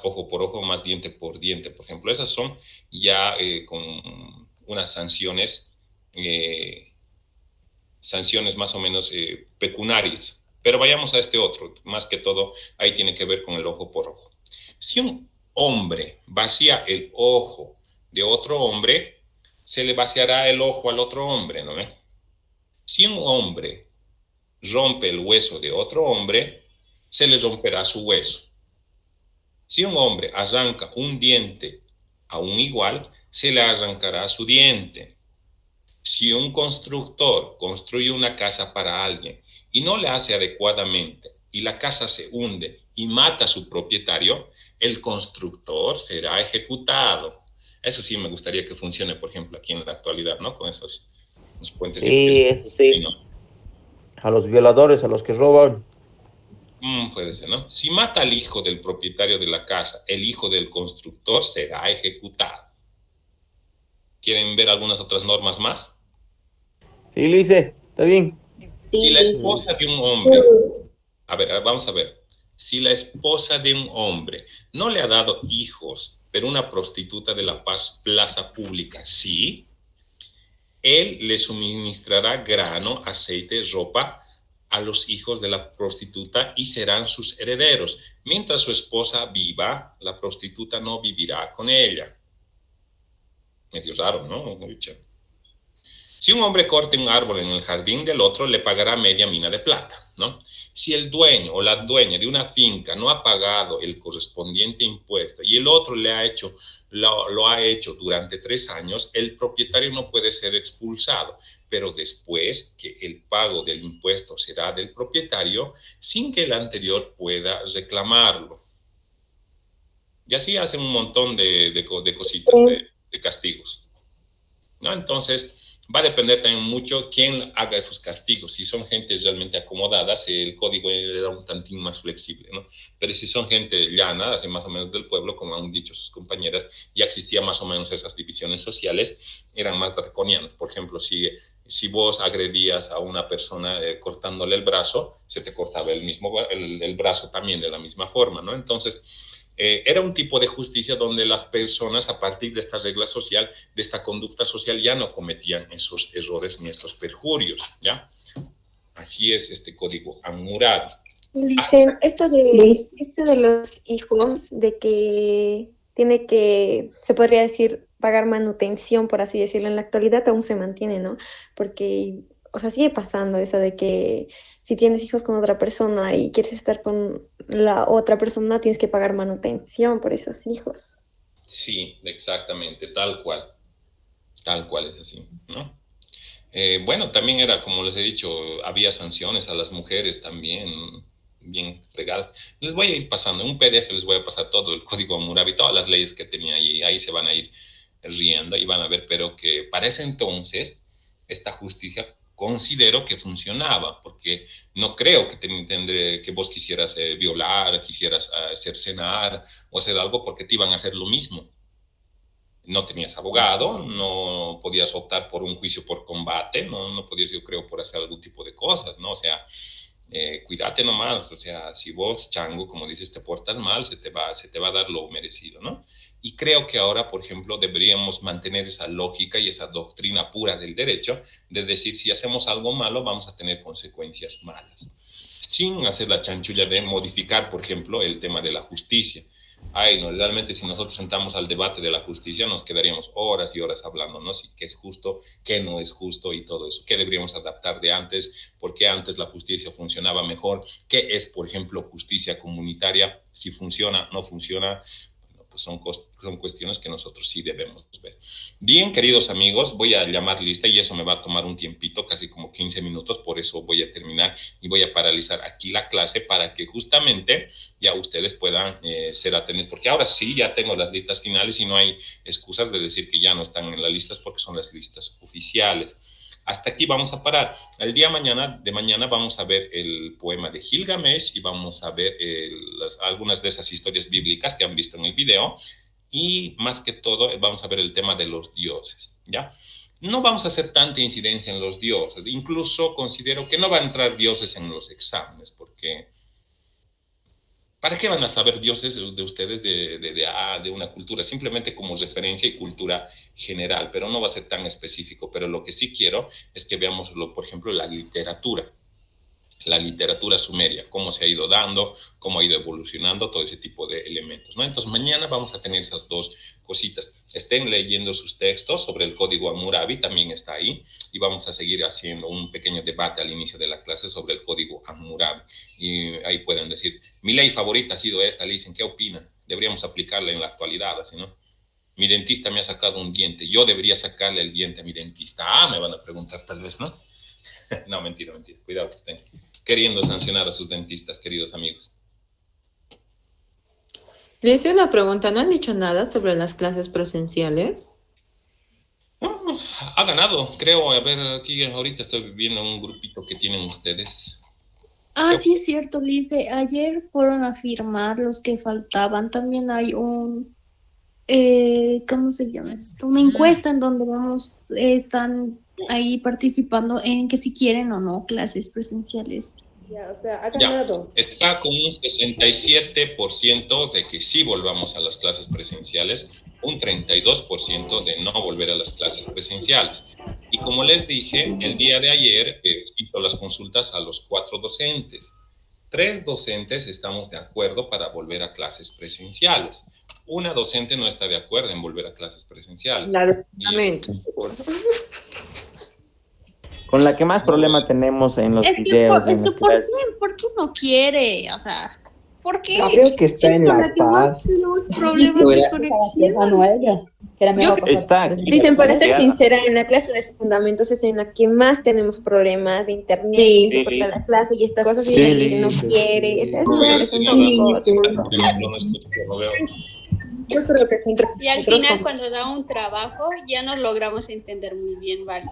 ojo por ojo, más diente por diente, por ejemplo. Esas son ya con unas sanciones más o menos pecuniarias. Pero vayamos a este otro, más que todo, ahí tiene que ver con el ojo por ojo. Si un hombre vacía el ojo de otro hombre, se le vaciará el ojo al otro hombre, ¿no? Si un hombre rompe el hueso de otro hombre, se le romperá su hueso. Si un hombre arranca un diente a un igual, se le arrancará su diente. Si un constructor construye una casa para alguien y no le hace adecuadamente y la casa se hunde y mata a su propietario, el constructor será ejecutado. Eso sí me gustaría que funcione, por ejemplo, aquí en la actualidad, ¿no? Con esos los puentes. Sí. A los violadores, a los que roban. Puede ser, ¿no? Si mata al hijo del propietario de la casa, el hijo del constructor será ejecutado. ¿Quieren ver algunas otras normas más? Sí, Lice, está bien. Si la esposa de un hombre, a ver, vamos a ver. Si la esposa de un hombre no le ha dado hijos, pero una prostituta de la plaza pública sí, él le suministrará grano, aceite, ropa a los hijos de la prostituta y serán sus herederos. Mientras su esposa viva, la prostituta no vivirá con ella. Medio raro, ¿no? Si un hombre corta un árbol en el jardín del otro, le pagará media mina de plata, ¿no? Si el dueño o la dueña de una finca no ha pagado el correspondiente impuesto y el otro lo ha hecho durante 3 años, el propietario no puede ser expulsado, pero después que el pago del impuesto será del propietario sin que el anterior pueda reclamarlo. Y así hacen un montón de cositas, de castigos, ¿no? Entonces, va a depender también mucho quién haga esos castigos. Si son gente realmente acomodadas, el código era un tantín más flexible, ¿no? Pero si son gente llana, así más o menos del pueblo, como han dicho sus compañeras, ya existían más o menos esas divisiones sociales, eran más draconianas. Por ejemplo, si vos agredías a una persona cortándole el brazo, se te cortaba el brazo también de la misma forma, ¿no? Entonces, era un tipo de justicia donde las personas, a partir de esta regla social, de esta conducta social, ya no cometían esos errores ni estos perjurios, ¿ya? Así es este código Hammurabi. Dicen, esto de los hijos, de que tiene que, se podría decir, pagar manutención, por así decirlo, en la actualidad aún se mantiene, ¿no? Porque, o sea, sigue pasando eso de que si tienes hijos con otra persona y quieres estar con la otra persona, tienes que pagar manutención por esos hijos. Sí, exactamente, tal cual es así, ¿no? Bueno, también era, como les he dicho, había sanciones a las mujeres también, bien fregadas. Les voy a ir pasando, en un PDF les voy a pasar todo el código Hammurabi, todas las leyes que tenía ahí se van a ir riendo y van a ver, pero que para ese entonces, esta justicia considero que funcionaba, porque no creo que vos quisieras violar, quisieras cercenar o hacer algo porque te iban a hacer lo mismo. No tenías abogado, no podías optar por un juicio por combate, no podías, yo creo, por hacer algún tipo de cosas, ¿no? O sea, cuídate nomás, o sea, si vos, chango, como dices, te portas mal, se te va a dar lo merecido, ¿no? Y creo que ahora, por ejemplo, deberíamos mantener esa lógica y esa doctrina pura del derecho de decir, si hacemos algo malo, vamos a tener consecuencias malas, sin hacer la chanchulla de modificar, por ejemplo, el tema de la justicia. Ay, no, realmente si nosotros entramos al debate de la justicia nos quedaríamos horas y horas hablando, ¿no? Si qué es justo, qué no es justo y todo eso. ¿Qué deberíamos adaptar de antes? ¿Por qué antes la justicia funcionaba mejor? ¿Qué es, por ejemplo, justicia comunitaria? Si funciona, no funciona. Bueno, pues son cuestiones que nosotros sí debemos ver. Bien, queridos amigos, voy a llamar lista y eso me va a tomar un tiempito, casi como 15 minutos, por eso voy a terminar y voy a paralizar aquí la clase para que justamente ya ustedes puedan ser atendidos, porque ahora sí ya tengo las listas finales y no hay excusas de decir que ya no están en las listas porque son las listas oficiales. Hasta aquí vamos a parar. El día de mañana vamos a ver el poema de Gilgamesh y vamos a ver algunas de esas historias bíblicas que han visto en el video y más que todo vamos a ver el tema de los dioses, ¿ya? No vamos a hacer tanta incidencia en los dioses, incluso considero que no van a entrar dioses en los exámenes porque ¿para qué van a saber dioses de ustedes de una cultura? Simplemente como referencia y cultura general, pero no va a ser tan específico. Pero lo que sí quiero es que veamos, por ejemplo, la literatura sumeria, cómo se ha ido dando, cómo ha ido evolucionando, todo ese tipo de elementos, ¿no? Entonces, mañana vamos a tener esas dos cositas. Estén leyendo sus textos sobre el código Hammurabi, también está ahí, y vamos a seguir haciendo un pequeño debate al inicio de la clase sobre el código Hammurabi. Y ahí pueden decir, mi ley favorita ha sido esta, le dicen, ¿qué opinan? Deberíamos aplicarla en la actualidad, así, ¿no? Mi dentista me ha sacado un diente, yo debería sacarle el diente a mi dentista. Me van a preguntar tal vez, ¿no? No, mentira, cuidado que estén queriendo sancionar a sus dentistas, queridos amigos. Le hice una pregunta, ¿no han dicho nada sobre las clases presenciales? Ha ganado, creo. A ver, aquí ahorita estoy viendo un grupito que tienen ustedes. Ah, sí es cierto, Lice. Ayer fueron a firmar los que faltaban. También hay ¿cómo se llama esto? Una encuesta en donde están ahí participando en que si quieren o no clases presenciales. Ya, o sea, ha Ya, ganado. está con un 67% de que sí volvamos a las clases presenciales, un 32% de no volver a las clases presenciales. Y como les dije, el día de ayer hizo las consultas a los 4 docentes. 3 docentes estamos de acuerdo para volver a clases presenciales. Una docente no está de acuerdo en volver a clases presenciales. Con la que más problema tenemos en los Es que, videos. ¿por qué no quiere? O sea, ¿por qué? No, creo que está en la paz. Tenemos problemas de conexión. Dicen, para ser sincera, en la clase de fundamentos es en la que más tenemos problemas de internet, y se corta la clase y estas cosas, y la gente no quiere. Esa es una razón Yo creo que y al final cuando da un trabajo ya nos logramos entender muy bien, ¿vale?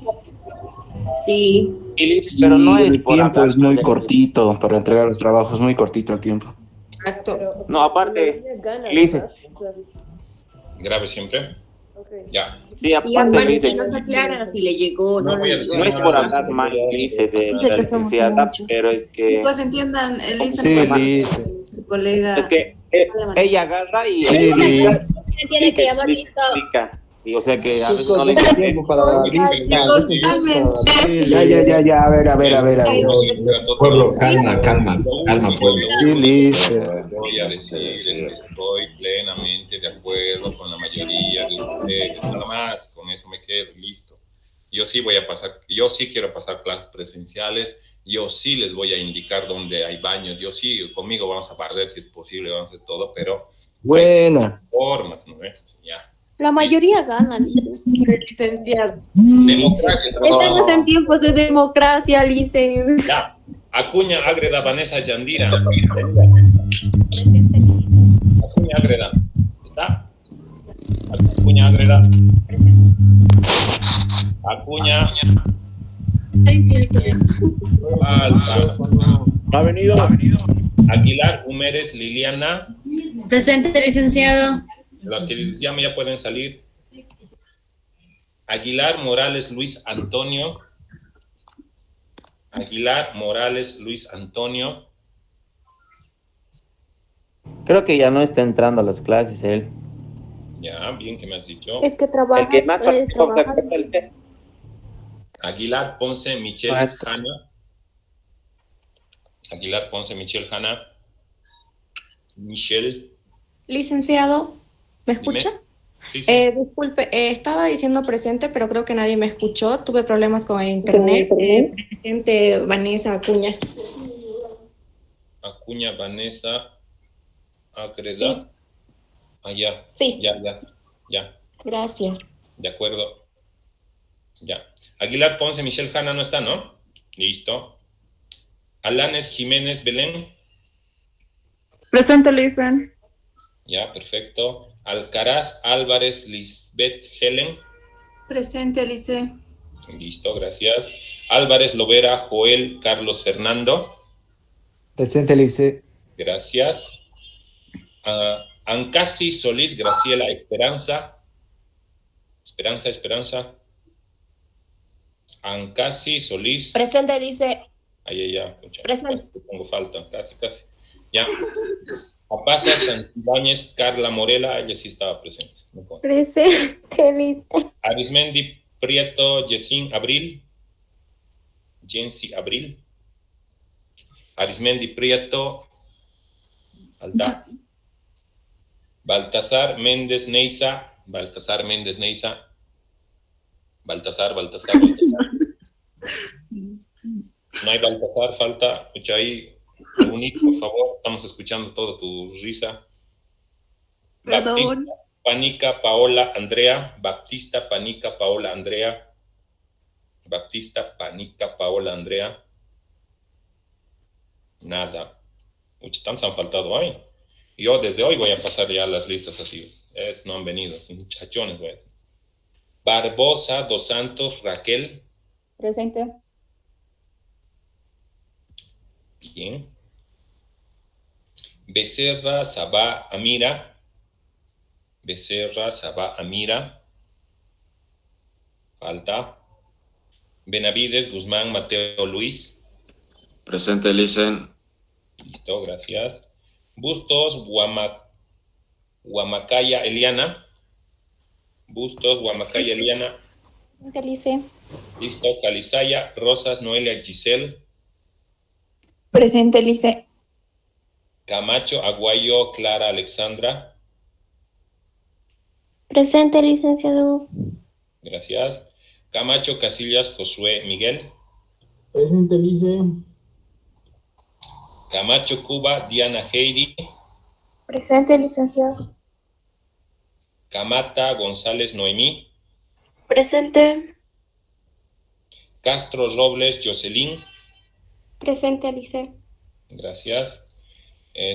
Sí. Pero no es el por tiempo hablar es muy de- cortito para entregar los trabajos, muy cortito el tiempo. No, aparte, Gana, Lice. ¿verdad? O sea, Grave siempre. Ya. Sí, Y aparte, aparte Lice, nos aclara si le llegó o no. voy a decir no es por hablar mal, Lice, de la licenciada, pero es que... Chicos, entiendan, Elisa, Sí, no Lice. su colega. Es que ella agarra y... Sí, Lice. Tiene que llamar listo. explica. Y, o sea que a veces no le Chicos, entiende. tiempo para Chicos, cálmense. Ya, a ver. Pueblo, calma, pueblo. Sí, Lice. Voy a decir es que estoy plenamente de acuerdo con la mayoría de ustedes. Nada más, con eso me quedo, listo. Yo sí quiero pasar clases presenciales. Yo sí les voy a indicar dónde hay baños. Yo sí, conmigo vamos a barrer si es posible, vamos a hacer todo, pero Buena. formas, ¿no? Ya. La mayoría gana, Lice. Democracia. Estamos en tiempos de democracia, Lice. Ya. Acuña, Ágreda, Vanessa, Yandira. Acuña, Ágreda. ¿Está? Acuña, Ágreda. Acuña. Falta. Ha venido. Aguilar, Humérez, Liliana. Presente, licenciado. Los que les llame ya pueden salir. Aguilar, Morales, Luis Antonio. Aguilar, Morales, Luis Antonio. Creo que ya no está entrando a las clases él. Ya, bien que me has dicho. Es que trabaja. El que más participó, Aguilar, Ponce, Michelle, Hanna. Aguilar, Ponce, Michelle, Hanna. Michelle. Licenciado, ¿me escucha? Sí. Disculpe, estaba diciendo presente, pero creo que nadie me escuchó. Tuve problemas con el internet. Presente Vanessa Acuña. Acuña, Vanessa, Ágreda. Sí. Ya. Sí. Ya. Gracias. De acuerdo. Ya. Aguilar, Ponce, Michelle, Hanna no está, ¿no? Listo. Alanes, Jiménez, Belén. Presente, Lisbeth. Ya, perfecto. Alcaraz, Álvarez, Lisbeth, Helen. Presente, Lice. Listo, gracias. Álvarez, Lovera, Joel, Carlos, Fernando. Presente, Lice. Gracias. Ancasi, Solís, Graciela, Esperanza. Esperanza. Ancasi, Solís. Presente, dice. Ya. Presente. Casi tengo falta, casi. Ya. Apasa, Santibáñez, Carla Morela, ella sí estaba presente. Presente, Lice. Arismendi, Prieto, Yesín, Abril. Jensi, Abril. Arismendi, Prieto. Alta. Baltasar, Méndez, Neiza. Baltasar. No hay Baltasar, falta. Escucha ahí. Unir, por favor, estamos escuchando todo tu risa. Perdón. Baptista, Panica, Paola, Andrea. Baptista, Panica, Paola, Andrea. Nada. Muchos tantos han faltado hoy. Yo desde hoy voy a pasar ya las listas así. No han venido, muchachones, güey. Barbosa, Dos Santos, Raquel. Presente. Bien. Becerra, Sabá, Amira. Becerra, Sabá, Amira. Falta. Benavides, Guzmán, Mateo, Luis. Presente, Licen. Listo, gracias. Bustos, Guamacaya, Eliana. Bustos, Guamacaya, Eliana. Lice. Listo, Calizaya, Rosas, Noelia, Giselle. Presente, Lice. Camacho, Aguayo, Clara, Alexandra. Presente, licenciado. Gracias. Camacho, Casillas, Josué, Miguel. Presente, Lice. Camacho, Cuba, Diana, Heidi. Presente, licenciado. Camata, González, Noemí. Presente. Castro, Robles, Jocelyn. Presente, Lice. Gracias.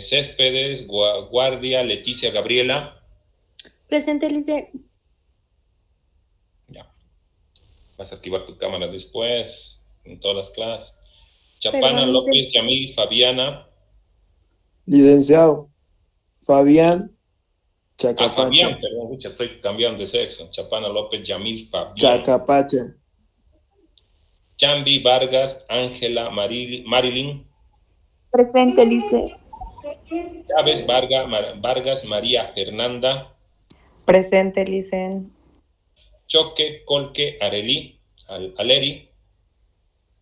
Céspedes, Guardia, Leticia, Gabriela. Presente, Lice. Ya. Vas a activar tu cámara después, en todas las clases. Chapana, Perdón, López, Lice. Yamil, Fabiana. Licenciado Fabián Chacapache. Fabián, perdón, escucha, estoy cambiando de sexo. Chapana, López, Yamil, Fabián. Chacapache. Chambi, Vargas, Ángela, Marilyn. Presente, Lice. Chávez, Vargas, María Fernanda. Presente, Licen. Choque, Colque, Aleri.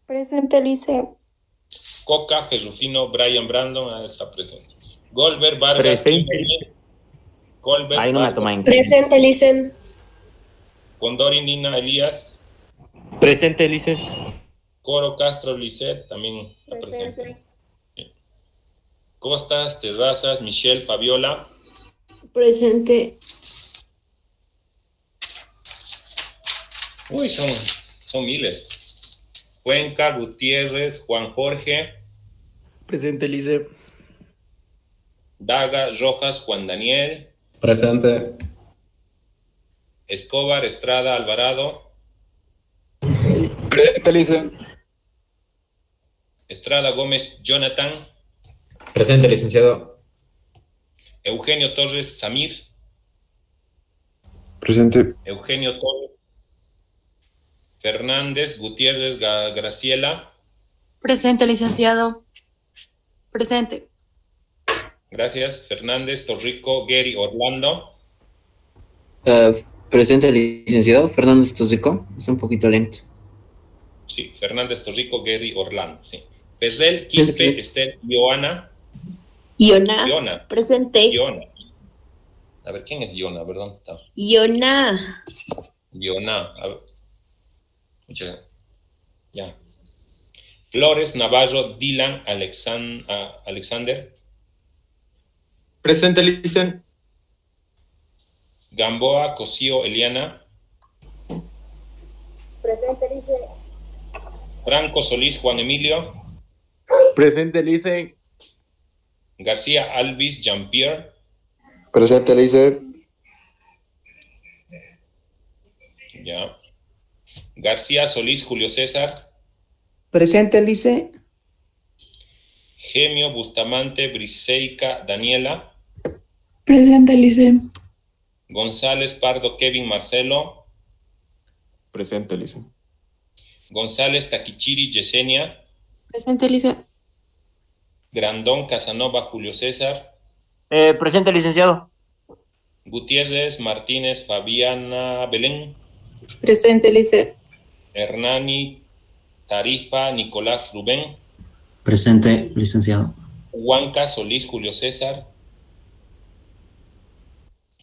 Presente, Lice. Coca, Ferrufino, Brian Brandon, está presente. Golber, Vargas, Presente. Kimberly. Golber, Ahí no me Vargas, toma en cuenta. Presente, Lice. Condori, Nina, Elías. Presente, Lice. Coro, Castro, Lisset, también está presente. Costas, Terrazas, Michelle, Fabiola. Presente. Uy, son miles. Cuenca, Gutiérrez, Juan Jorge. Presente, Lice. Daga, Rojas, Juan Daniel. Presente. Escobar, Estrada, Alvarado. Presente, Lice. Estrada, Gómez, Jonathan. Presente, licenciado. Eugenio Torres, Samir. Presente. Eugenio Torres. Fernández, Gutiérrez, Graciela. Presente, licenciado. Presente. Gracias. Fernández, Torrico, Gary, Orlando. Presente, licenciado. Fernández Torrico. Es un poquito lento. Sí, Fernández, Torrico, Gary, Orlando. Sí. Ferrell, Quispe, Estel, Joana. Iona. Presente. Iona. A ver, ¿quién es Iona? A ver, ¿dónde está? Iona. Iona. A ver. Ya. Flores, Navarro, Dylan, Alexander. Presente, Licen. Gamboa, Cosío, Eliana. Presente, Lice. Franco, Solís, Juan Emilio. Presente, Lice. García, Alvis, Jean-Pierre. Presente, Lice. Ya. García, Solís, Julio César. Presente, Lice. Gemio, Bustamante, Briseica, Daniela. Presente, Lice. González, Pardo, Kevin, Marcelo. Presente, Lice. González, Taquichiri, Yesenia. Presente, Lice. Grandón, Casanova, Julio César. Presente, licenciado. Gutiérrez, Martínez, Fabiana, Belén. Presente, Lice. Hernani, Tarifa, Nicolás, Rubén. Presente, licenciado. Huanca, Solís, Julio César.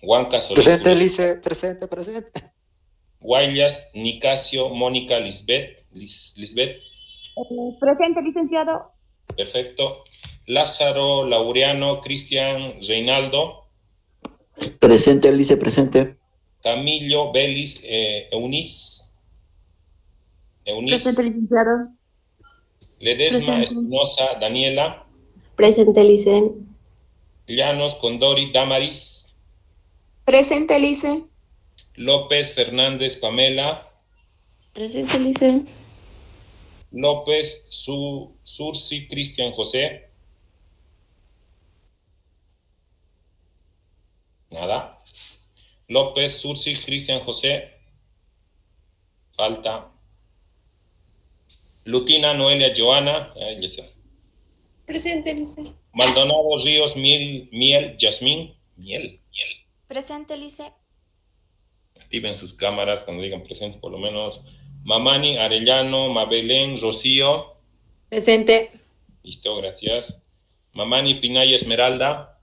Huanca, Solís. Presente, Julio Lice. Presente, presente. Guayas, Nicasio, Mónica, Lisbeth. Presente, licenciado. Perfecto. Lázaro, Laureano, Cristian, Reinaldo. Presente, Lice, presente. Camillo, Belis, Eunice. Presente, licenciado. Ledesma, Presente. Espinosa, Daniela. Presente, Lice. Llanos Condori Damaris. Presente, Lice. López Fernández Pamela. Presente, Lice. López Sursi Cristian José. Nada. López Sursi Cristian José. Falta. Lutina Noelia Joana. Ya sé. Presente, Lice. Maldonado Ríos Miel Yasmín. Miel. Presente, Lice. Activen sus cámaras cuando digan presente por lo menos. Mamani Arellano, Mabelén Rocío. Presente. Listo, gracias. Mamani Pinay Esmeralda.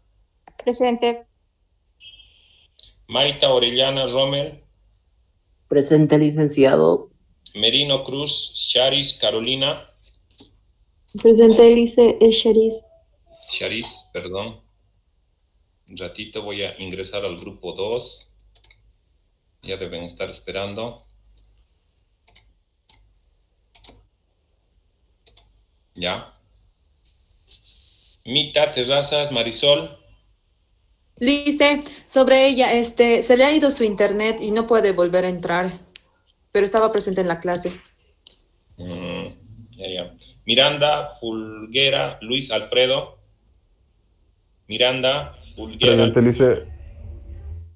Presente. Maita Orellana Rommel. Presente, licenciado. Merino Cruz Charis Carolina. Presente, Lice, es Charis. Charis, perdón. Un ratito voy a ingresar al grupo 2. Ya deben estar esperando. Ya. Mita Terrazas Marisol. Lice, sobre ella, se le ha ido su internet y no puede volver a entrar, pero estaba presente en la clase. Ya. Miranda Fulguera Luis Alfredo. Miranda Fulguera. Presente, Lice.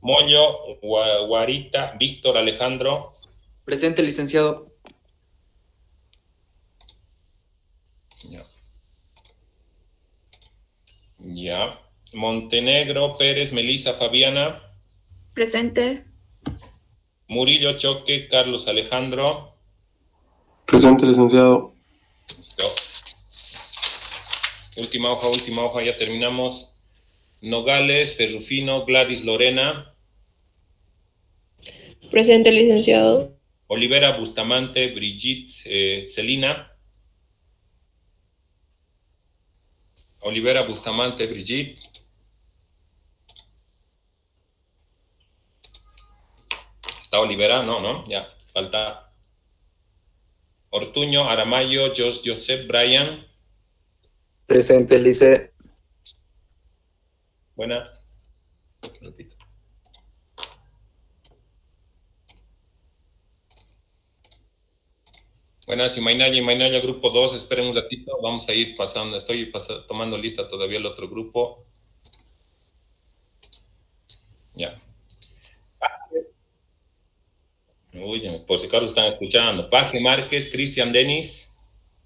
Moño Guarita Víctor Alejandro. Presente, licenciado. Ya. Montenegro Pérez Melisa Fabiana. Presente. Murillo Choque Carlos Alejandro. Presente, licenciado. Listo. Última hoja, ya terminamos. Nogales Ferrufino Gladys Lorena. Presente, licenciado. Olivera Bustamante Brigitte Celina. Olivera Bustamante Brigitte. ¿Está Olivera? No, ya, falta. Ortuño Aramayo Joseph Brian. Presente, Lice. Buena. Repito. Buenas, y Mainaya, grupo 2, esperen un ratito, vamos a ir pasando, tomando lista todavía el otro grupo. Ya. Uy, por si acaso están escuchando. Paje Márquez, Cristian Denis.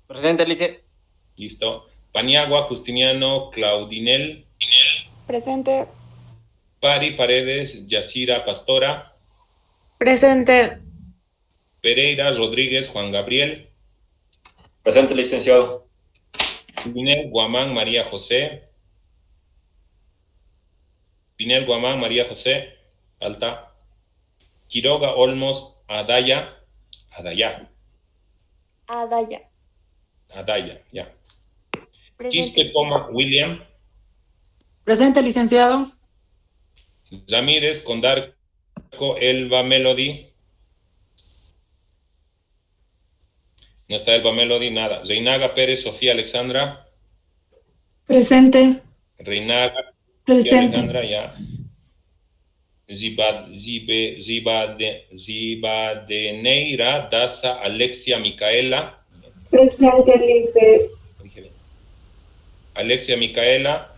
Presente, Lice. Listo. Paniagua, Justiniano, Claudinel. Presente. Pari Paredes, Yacira Pastora. Presente. Pereira Rodríguez, Juan Gabriel. Presente, licenciado. Pinel Guamán, María José. Pinel Guamán, María José. Falta. Quiroga Olmos, Adaya, ya. Quispe Poma, William. Presente, licenciado. Ramírez Condarco, Elba Melody. No está Elba Melody, nada. Reinaga Pérez, Sofía Alexandra. Presente. Reinaga, Presente. Sofía Alexandra, ya. Zibadeneira Daza Alexia Micaela. Presente, Lice. Alexia Micaela.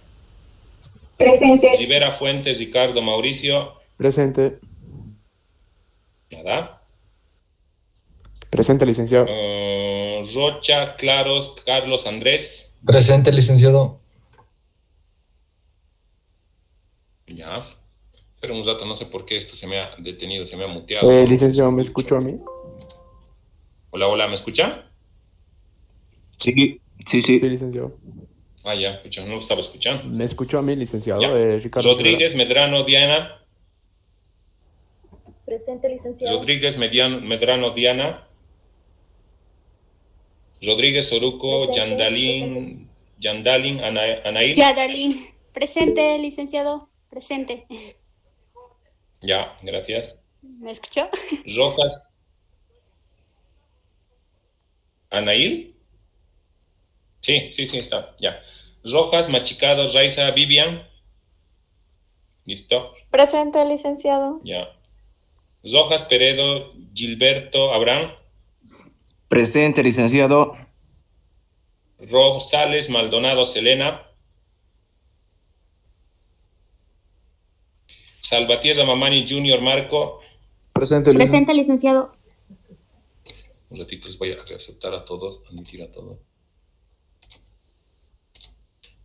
Presente. Rivera Fuentes Ricardo Mauricio. Presente. Nada. Presente, licenciado. Rocha Claros Carlos Andrés. Presente, licenciado. Ya. Espera un rato, no sé por qué esto se me ha detenido, se me ha muteado. Licenciado, ¿me escuchó a mí? Hola, ¿me escucha? Sí. Sí, licenciado. Ah, ya, no lo estaba escuchando. ¿Me escuchó a mí, licenciado? Ricardo Rodríguez Medrano Diana. Presente, licenciado. Rodríguez Medrano Diana. Rodríguez Oruco Yandalín Anaíl. Yadalín. Presente, licenciado. Presente. Ya, gracias. ¿Me escuchó? Rojas. ¿Anaíl? Sí, está, ya. Rojas Machicado Raiza Vivian. ¿Listo? Presente, licenciado. Ya. Rojas Peredo Gilberto Abraham. Presente, licenciado. Rosales Maldonado Selena. Salvatierra Mamani Junior Marco. Presente, Presente, licenciado. Un ratito les voy a aceptar a todos, admitir a todos.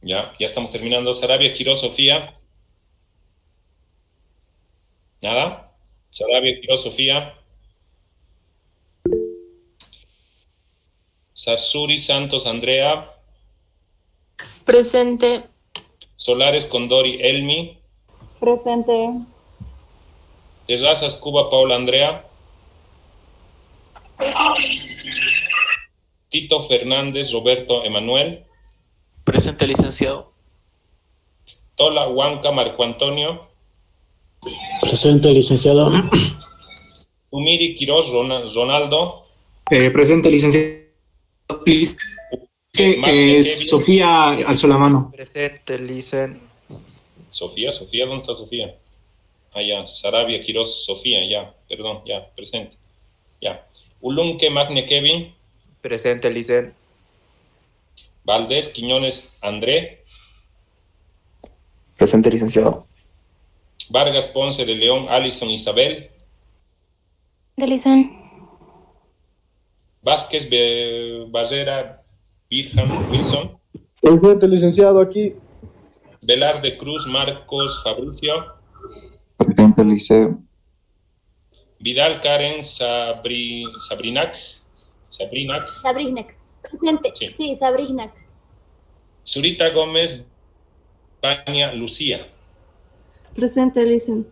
Ya estamos terminando. Sarabia Quiroz Sofía. Nada. Sarabia Quiroz Sofía. Sarsuri Santos Andrea. Presente. Solares Condori Elmi. Presente. Terrazas Cuba Paula Andrea. Tito Fernández Roberto Emanuel. Presente, licenciado. Tola Huanca Marco Antonio. Presente, licenciado. Umiri Quiroz Ronaldo. Presente, licenciado. Sofía alzó la mano. Presente, licen. Sofía, ¿dónde está Sofía? Ah, ya, Sarabia Quiroz Sofía, ya, perdón, ya, presente. Ya. Ulunque Magne Kevin. Presente, licen. Valdés Quiñones André. Presente, licenciado. Vargas Ponce de León Alison Isabel. De licen. Vázquez Barrera Virgen Wilson. Presente, licenciado, aquí. Velarde Cruz Marcos Fabricio. Presente, liceo. Vidal Karen Sabrinac. Sabrignac. Presente. Sí, Sabrignac. Zurita Gómez Vania Lucía. Presente, licen.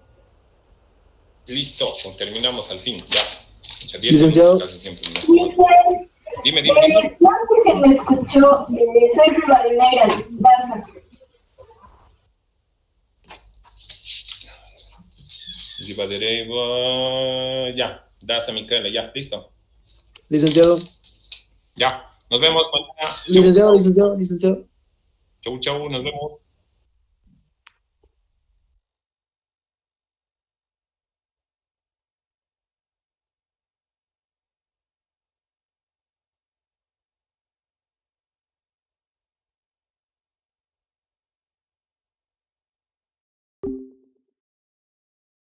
Listo, terminamos al fin, ya. O sea, 10 Licenciado. minutos casi siempre, ¿no? Dime. No sé si me escuchó, soy Rivadeneira, Daza. Ya, Daza Micaela, ya, listo. Licenciado. Ya, nos vemos mañana. Licenciado. Chau, nos vemos.